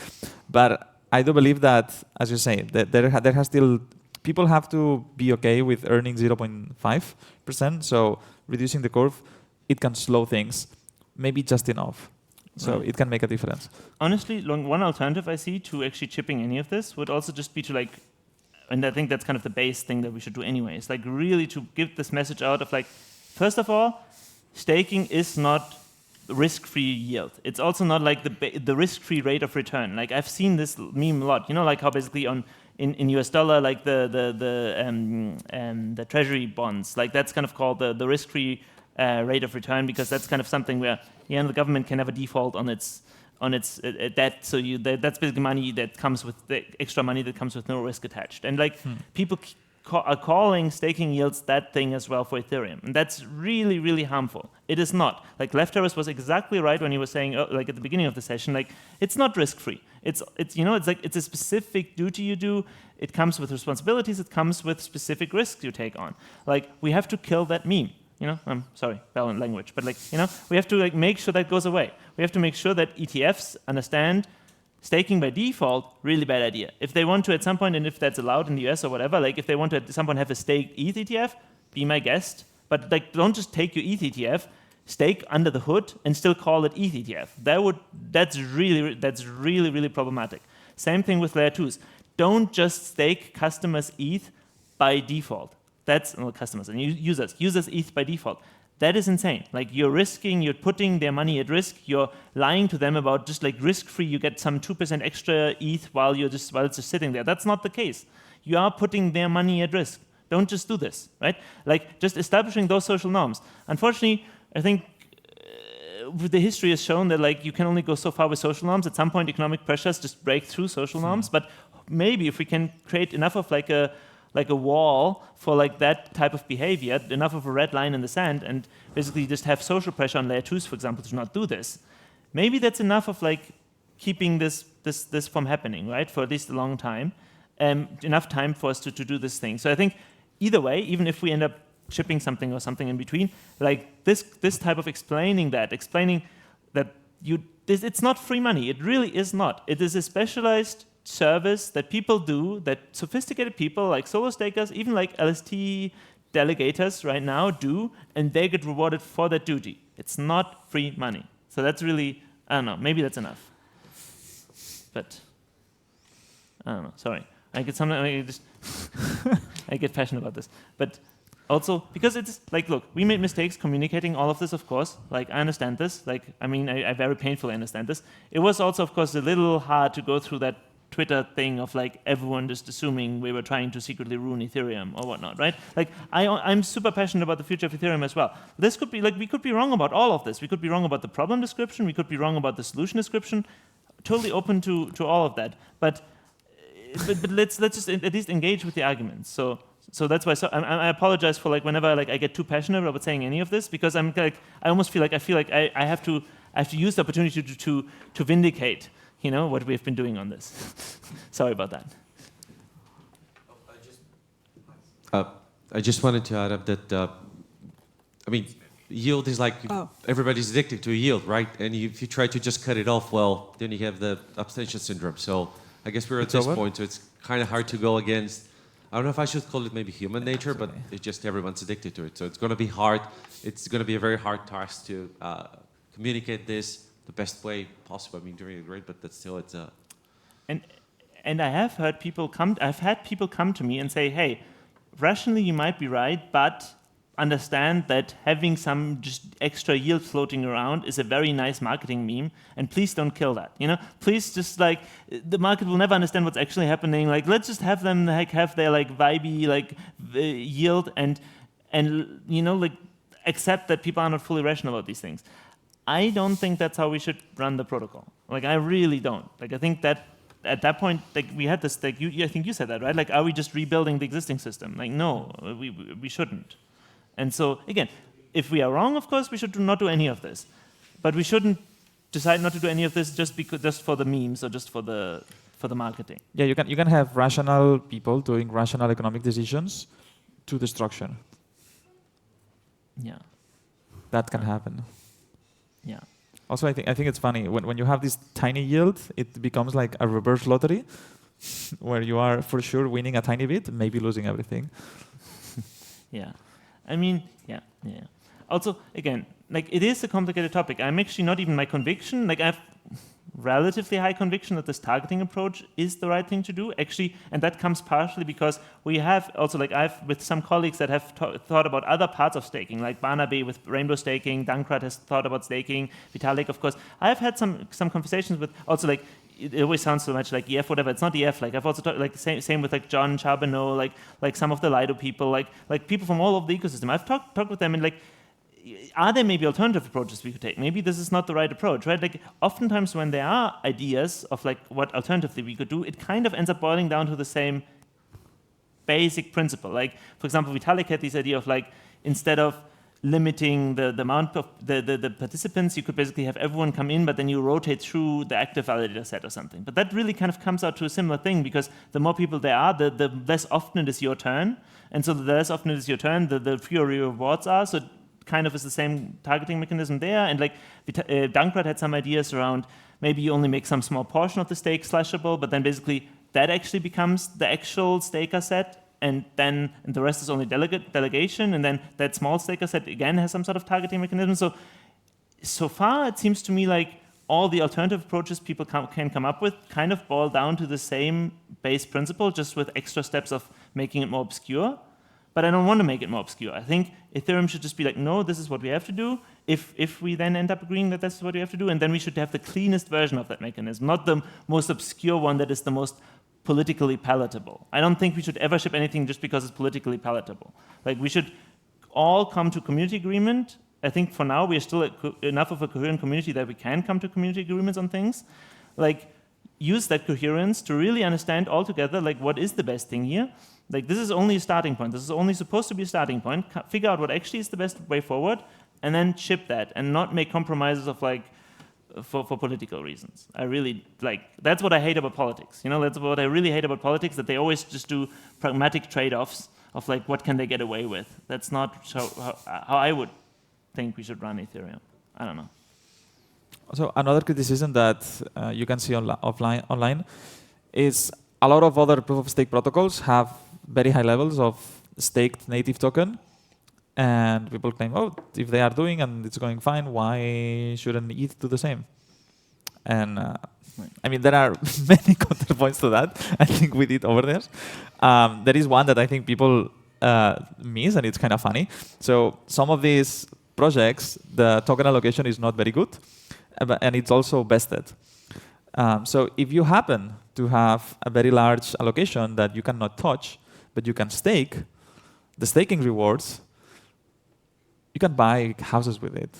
But I do believe that, as you say, that there has still, people have to be okay with earning 0.5%. So reducing the curve, it can slow things, maybe just enough. So Right. it can make a difference. Honestly, one alternative I see to actually chipping any of this would also just be to like, and I think that's kind of the base thing that we should do anyway, is like really to give this message out of like, first of all, staking is not risk-free yield. It's also not like the risk-free rate of return. Like I've seen this meme a lot. You know, like how basically in US dollar, like the treasury bonds, like that's kind of called the risk-free rate of return, because that's kind of something where the government can never default on its debt. So that's basically money that comes with the extra money that comes with no risk attached. And like people are calling staking yields that thing as well for Ethereum, and that's really, really harmful. It is not. Like Lefteris was exactly right when he was saying, like at the beginning of the session, like it's not risk-free. It's like it's a specific duty you do. It comes with responsibilities. It comes with specific risks you take on. Like we have to kill that meme. I'm sorry, violent language, but like we have to like make sure that goes away. We have to make sure that ETFs understand staking by default, really bad idea. If they want to at some point, and if that's allowed in the US or whatever, like if they want to at some point have a staked ETH ETF, be my guest. But like don't just take your ETH ETF, stake under the hood, and still call it ETH ETF. That's really, really problematic. Same thing with layer 2s. Don't just stake customers' ETH by default. That's customers and users ETH by default. That is insane. Like you're putting their money at risk. You're lying to them about just like risk-free. You get some 2% extra ETH while it's just sitting there. That's not the case. You are putting their money at risk. Don't just do this, right? Like just establishing those social norms. Unfortunately, I think the history has shown that like you can only go so far with social norms. At some point, economic pressures just break through social norms. But maybe if we can create enough of like a wall for like that type of behavior, enough of a red line in the sand, and basically just have social pressure on layer 2s, for example, to not do this. Maybe that's enough of like keeping this from happening, right, for at least a long time, enough time for us to do this thing. So I think either way, even if we end up chipping something or something in between, like this type of explaining that it's not free money. It really is not. It is a specialized service that people do, that sophisticated people like solo stakers, even like LST delegators right now do, and they get rewarded for that duty. It's not free money. So that's really, I don't know, maybe that's enough. But I don't know, sorry. I get passionate about this. But also, because it's like, look, we made mistakes communicating all of this, of course. Like, I understand this. Like, I mean, I very painfully understand this. It was also, of course, a little hard to go through that Twitter thing of like everyone just assuming we were trying to secretly ruin Ethereum or whatnot, right? Like I'm super passionate about the future of Ethereum as well. This could be like, we could be wrong about all of this. We could be wrong about the problem description. We could be wrong about the solution description. Totally open to all of that. But let's just at least engage with the arguments. So that's why. So I apologize for like whenever like I get too passionate about saying any of this, because I'm like I almost feel like I have to use the opportunity to vindicate what we've been doing on this. Sorry about that. I just wanted to add up that, I mean, yield is like everybody's addicted to yield, right? And if you try to just cut it off, well, then you have the abstention syndrome. So I guess we're at this point, so it's kind of hard to go against. I don't know if I should call it maybe human nature, but it's just everyone's addicted to it. So it's going to be hard. It's going to be a very hard task to communicate this the best way possible. I mean, doing it great, but that's still it's a. And I have heard people come. I've had people come to me and say, "Hey, rationally you might be right, but understand that having some just extra yield floating around is a very nice marketing meme, and please don't kill that. Please just like the market will never understand what's actually happening. Like let's just have them like have their like vibey like yield and like accept that people are not fully rational about these things." I don't think that's how we should run the protocol. Like, I really don't. Like, I think that at that point, like, we had this, like, I think you said that, right? Like, are we just rebuilding the existing system? Like, no, we shouldn't. And so, again, if we are wrong, of course, we should not do any of this. But we shouldn't decide not to do any of this just for the memes or just for the marketing. Yeah, you can have rational people doing rational economic decisions to destruction. Yeah. That can happen. Yeah. Also, I think it's funny when you have this tiny yield, it becomes like a reverse lottery, where you are for sure winning a tiny bit, maybe losing everything. Yeah, I mean, yeah. Also, again, like, it is a complicated topic. I'm actually not even my conviction. Like, I have relatively high conviction that this targeting approach is the right thing to do, actually, and that comes partially because we have also, like, I've with some colleagues that have thought about other parts of staking, like Barnaby with rainbow staking, Dankrad has thought about staking, Vitalik, of course. I've had some conversations with also, like, it always sounds so much like EF, whatever. It's not EF. Like, I've also talked, like, same with, like, John Charbonneau, like some of the Lido people, like people from all over the ecosystem. I've talked with them, and, like, are there maybe alternative approaches we could take? Maybe this is not the right approach, right? Like, oftentimes when there are ideas of, like, what alternatively we could do, it kind of ends up boiling down to the same basic principle. Like, for example, Vitalik had this idea of, like, instead of limiting the amount of the participants, you could basically have everyone come in, but then you rotate through the active validator set or something. But that really kind of comes out to a similar thing, because the more people there are, the less often it is your turn. And so the less often it is your turn, the fewer your rewards are. So kind of is the same targeting mechanism there. And, like, Dankrad had some ideas around maybe you only make some small portion of the stake slashable, but then basically that actually becomes the actual staker set, and then the rest is only delegation, and then that small staker set again has some sort of targeting mechanism. So far it seems to me like all the alternative approaches people can come up with kind of boil down to the same base principle, just with extra steps of making it more obscure. But I don't want to make it more obscure. I think Ethereum should just be like, no, this is what we have to do. If we then end up agreeing that that's what we have to do, and then we should have the cleanest version of that mechanism, not the most obscure one that is the most politically palatable. I don't think we should ever ship anything just because it's politically palatable. Like, we should all come to community agreement. I think for now we are still enough of a coherent community that we can come to community agreements on things. Like, use that coherence to really understand all together, like, what is the best thing here. Like, this is only a starting point. This is only supposed to be a starting point. Figure out what actually is the best way forward, and then ship that, and not make compromises of, like, for political reasons. I really, like, that's what I hate about politics. You know, that's what I really hate about politics, that they always just do pragmatic trade-offs of, like, what can they get away with. That's not how I would think we should run Ethereum. I don't know. So another criticism that you can see online is a lot of other proof-of-stake protocols have very high levels of staked native token, and people claim, oh, if they are doing and it's going fine, why shouldn't ETH do the same? And I mean, there are many counterpoints to that. I think we did over there. There is one that I think people miss, and it's kind of funny. So some of these projects, the token allocation is not very good, and it's also vested. So if you happen to have a very large allocation that you cannot touch, but you can stake, the staking rewards, you can buy houses with it.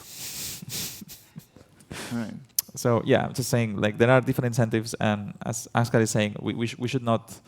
Right. So yeah, I'm just saying, like, there are different incentives, and as Askar is saying, we should not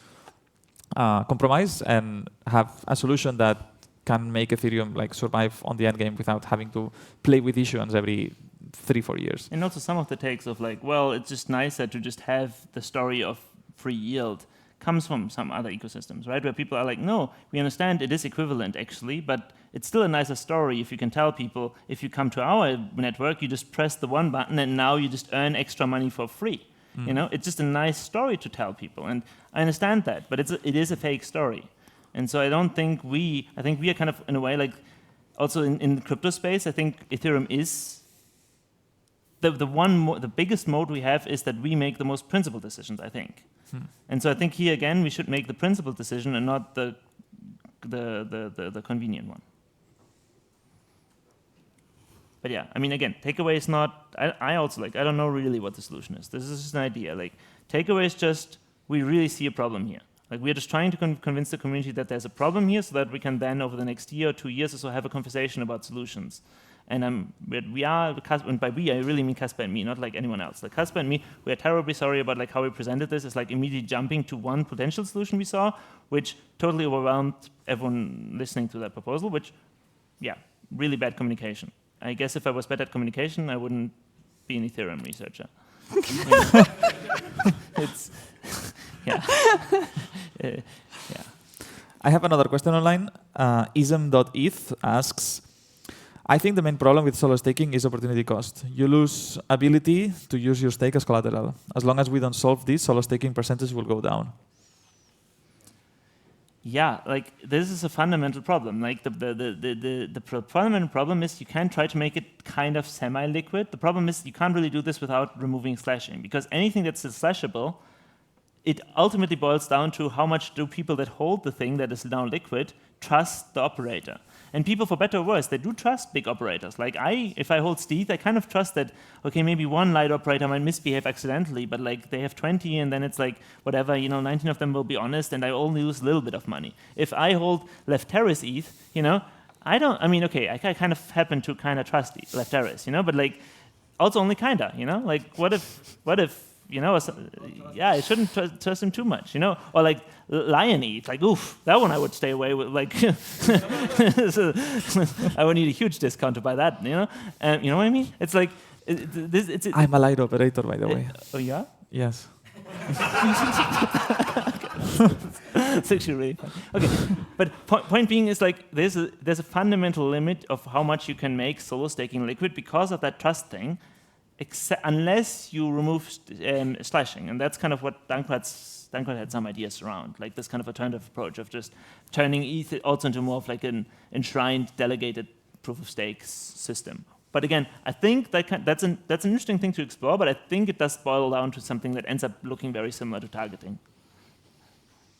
compromise and have a solution that can make Ethereum, like, survive on the end game without having to play with issuance every 3-4 years. And also some of the takes of, like, well, it's just nicer to just have the story of free yield comes from some other ecosystems, right? Where people are like, no, we understand it is equivalent actually, but it's still a nicer story if you can tell people, if you come to our network, you just press the one button and now you just earn extra money for free. You know, it's just a nice story to tell people. And I understand that, but it is a fake story. And so I think we are kind of, in a way, like, also in the crypto space, I think Ethereum is the biggest mode we have is that we make the most principled decisions, I think. And so I think here again we should make the principled decision and not the convenient one. But yeah, I mean, again, takeaway is not. I also, like, I don't know really what the solution is. This is just an idea. Like, takeaway is just we really see a problem here. Like, we're just trying to convince the community that there's a problem here, so that we can then over the next year or 2 years or so have a conversation about solutions. And we are, and by we I really mean Casper and me, not like anyone else. Like, Casper and me, we are terribly sorry about, like, how we presented this. It's like immediately jumping to one potential solution we saw, which totally overwhelmed everyone listening to that proposal. Which, yeah, really bad communication. I guess if I was better at communication, I wouldn't be an Ethereum researcher. It's yeah. Yeah. I have another question online. Ism.eth asks, I think the main problem with solo staking is opportunity cost. You lose ability to use your stake as collateral. As long as we don't solve this, solo staking percentage will go down. Yeah, like this is a fundamental problem. Like the fundamental problem is you can try to make it kind of semi-liquid. The problem is you can't really do this without removing slashing, because anything that's slashable, it ultimately boils down to how much do people that hold the thing that is now liquid trust the operator. And people, for better or worse, they do trust big operators. Like if I hold Steve, I kind of trust that, okay, maybe one light operator might misbehave accidentally, but like they have 20 and then it's like, whatever, 19 of them will be honest and I only lose a little bit of money. If I hold Lefteris ETH, I kind of happen to kind of trust Lefteris, but like also only kinda, like what if, I shouldn't trust him too much, or like Lion ETH, like, oof, that one I would stay away with, like, I would need a huge discount to buy that, and you know what I mean? It's like, I'm a light operator, by the way. Oh, yeah? Yes. It's actually really fun. Okay, but point being is like, there's a fundamental limit of how much you can make solo staking liquid because of that trust thing, unless you remove slashing, and that's kind of what Dankrat had some ideas around, like this kind of alternative approach of just turning ETH also into more of like an enshrined, delegated proof of stake system. But again, I think that's an interesting thing to explore, but I think it does boil down to something that ends up looking very similar to targeting.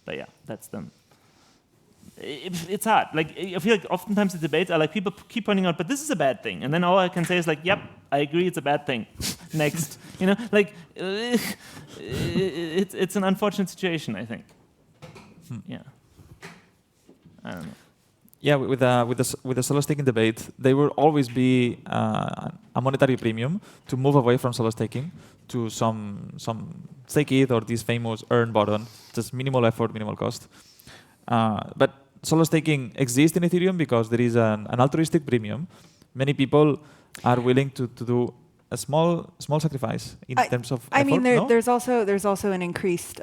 But yeah, that's them. It's hard. Like, I feel like oftentimes the debates are like people keep pointing out, but this is a bad thing, and then all I can say is like, yep, I agree, it's a bad thing. Next, it's an unfortunate situation, I think. Yeah, I don't know. Yeah, with the solo staking debate, there will always be a monetary premium to move away from solo staking to some stake ETH or this famous earn button, just minimal effort, minimal cost. But solo staking exists in Ethereum because there is an altruistic premium. Many people are willing to do a small sacrifice in terms of effort. I mean, there's also an increased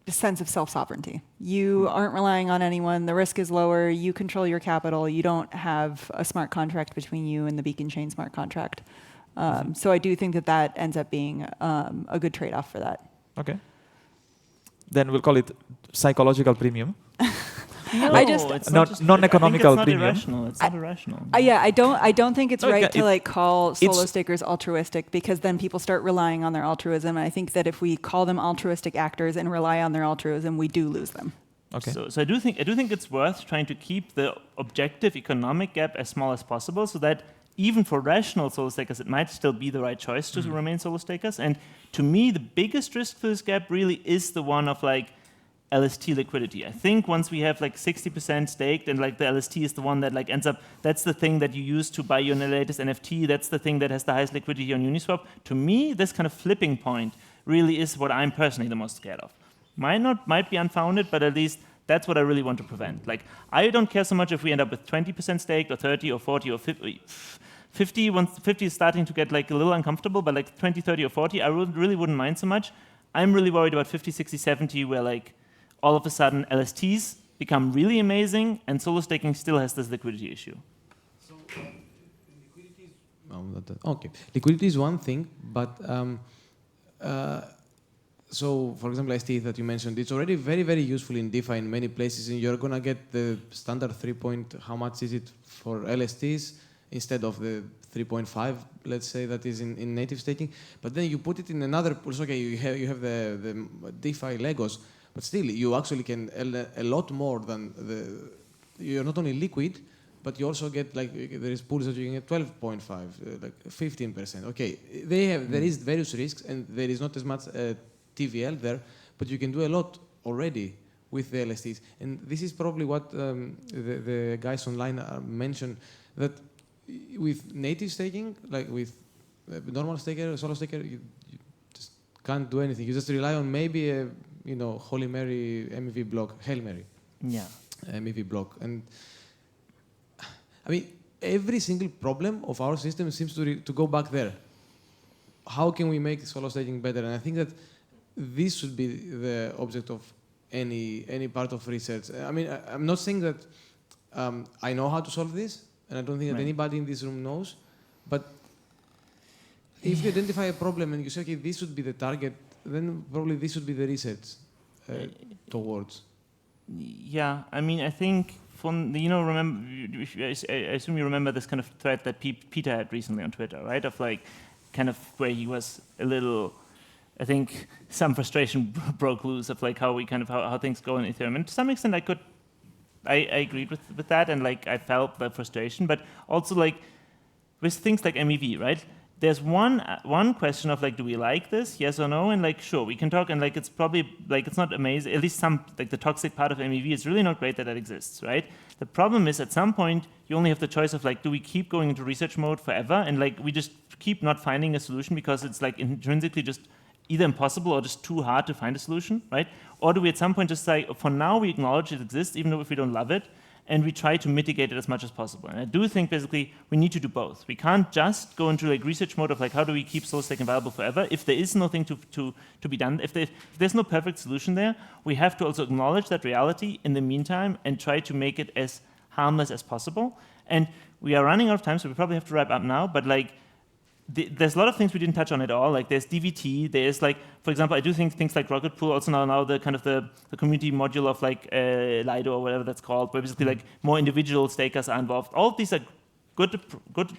sense of self-sovereignty. You aren't relying on anyone. The risk is lower. You control your capital. You don't have a smart contract between you and the Beacon Chain smart contract. So I do think that ends up being a good trade-off for that. Okay. Then we'll call it psychological premium. No, it's non-economical premium. It's not irrational. I don't think it's right to call solo stakers altruistic, because then people start relying on their altruism. And I think that if we call them altruistic actors and rely on their altruism, we do lose them. Okay. So I do think it's worth trying to keep the objective economic gap as small as possible, so that even for rational solo stakers, it might still be the right choice to remain solo stakers. And to me, the biggest risk for this gap really is the one of like LST liquidity. I think once we have like 60% staked, and like the LST is the one that like ends up, that's the thing that you use to buy your latest NFT, that's the thing that has the highest liquidity on Uniswap. To me, this kind of flipping point really is what I'm personally the most scared of. Might be unfounded, but at least that's what I really want to prevent. Like, I don't care so much if we end up with 20% staked or 30 or 40 or 50. 50 is starting to get like a little uncomfortable, but like 20, 30 or 40, I really wouldn't mind so much. I'm really worried about 50, 60, 70, where like all of a sudden LSTs become really amazing and solo staking still has this liquidity issue. So liquidity is one thing, but so for example, ST that you mentioned, it's already very, very useful in DeFi in many places, and you're gonna get the standard 3 point, how much is it for LSTs instead of the 3.5, let's say, that is in native staking. But then you put it in another pool. So, okay, you have the DeFi Legos, but still, you actually can a lot more than you're not only liquid, but you also get, like, there is pools that you can get 12.5, like 15%. Okay, there is various risks, and there is not as much TVL there, but you can do a lot already with the LSTs. And this is probably what the guys online mentioned, that with native staking, like with normal staker, solo staker, you just can't do anything. You just rely on maybe a Holy Mary MEV block, Hail Mary. Yeah. MEV block. And I mean, every single problem of our system seems to go back there. How can we make solo staking better? And I think that this should be the object of any part of research. I mean, I'm not saying that I know how to solve this, and I don't think that anybody in this room knows. But if you identify a problem and you say, okay, this should be the target, then probably this should be the research towards. Yeah, I mean, I think remember, I assume you remember this kind of thread that Peter had recently on Twitter, right? Of like, kind of where he was a little, I think some frustration broke loose of like how things go in Ethereum. And to some extent, I agreed with that, and like I felt the frustration, but also like with things like MEV, right? There's one question of like, do we like this, yes or no? And like, sure, we can talk, and like, it's probably like, it's not amazing. At least some, like the toxic part of MEV is really not great that exists, right? The problem is at some point, you only have the choice of like, do we keep going into research mode forever? And like, we just keep not finding a solution because it's like intrinsically just either impossible or just too hard to find a solution, right? Or do we at some point just say, for now we acknowledge it exists, even though if we don't love it, and we try to mitigate it as much as possible. And I do think basically we need to do both. We can't just go into like research mode of like, how do we keep Solstack viable forever? If there is nothing to be done, if there's no perfect solution there, we have to also acknowledge that reality in the meantime and try to make it as harmless as possible. And we are running out of time, so we probably have to wrap up now, but like, there's a lot of things we didn't touch on at all. Like there's DVT, there's like, for example, I do think things like Rocket Pool, also now the kind of the community module of like Lido or whatever that's called, where basically like more individual stakers are involved. All of these are good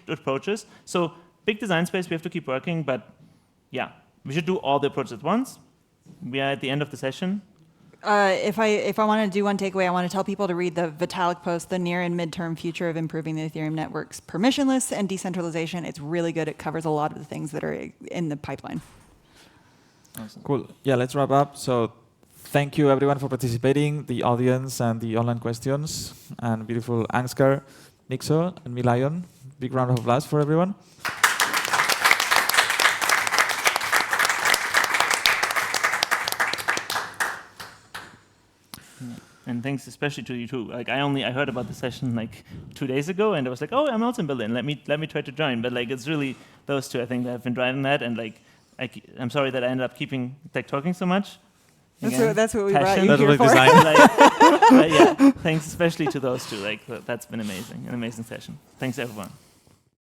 approaches. So big design space, we have to keep working, but yeah, we should do all the approaches at once. We are at the end of the session. If I want to do one takeaway, I want to tell people to read the Vitalik post, The Near and Midterm Future of Improving the Ethereum Network's Permissionless and Decentralization. It's really good. It covers a lot of the things that are in the pipeline. Awesome. Cool. Yeah, let's wrap up. So thank you everyone for participating, the audience and the online questions, and beautiful Ansgar, Nixo, and Milion. Big round of applause for everyone. And thanks especially to you too. Like I heard about the session like 2 days ago, and I was like, oh, I'm also in Berlin. Let me try to join. But like it's really those two I think that have been driving that. And like I'm sorry that I ended up keeping talking so much. That's what we passion. brought you here for. Yeah, thanks especially to those two. Like that's been amazing, an amazing session. Thanks everyone.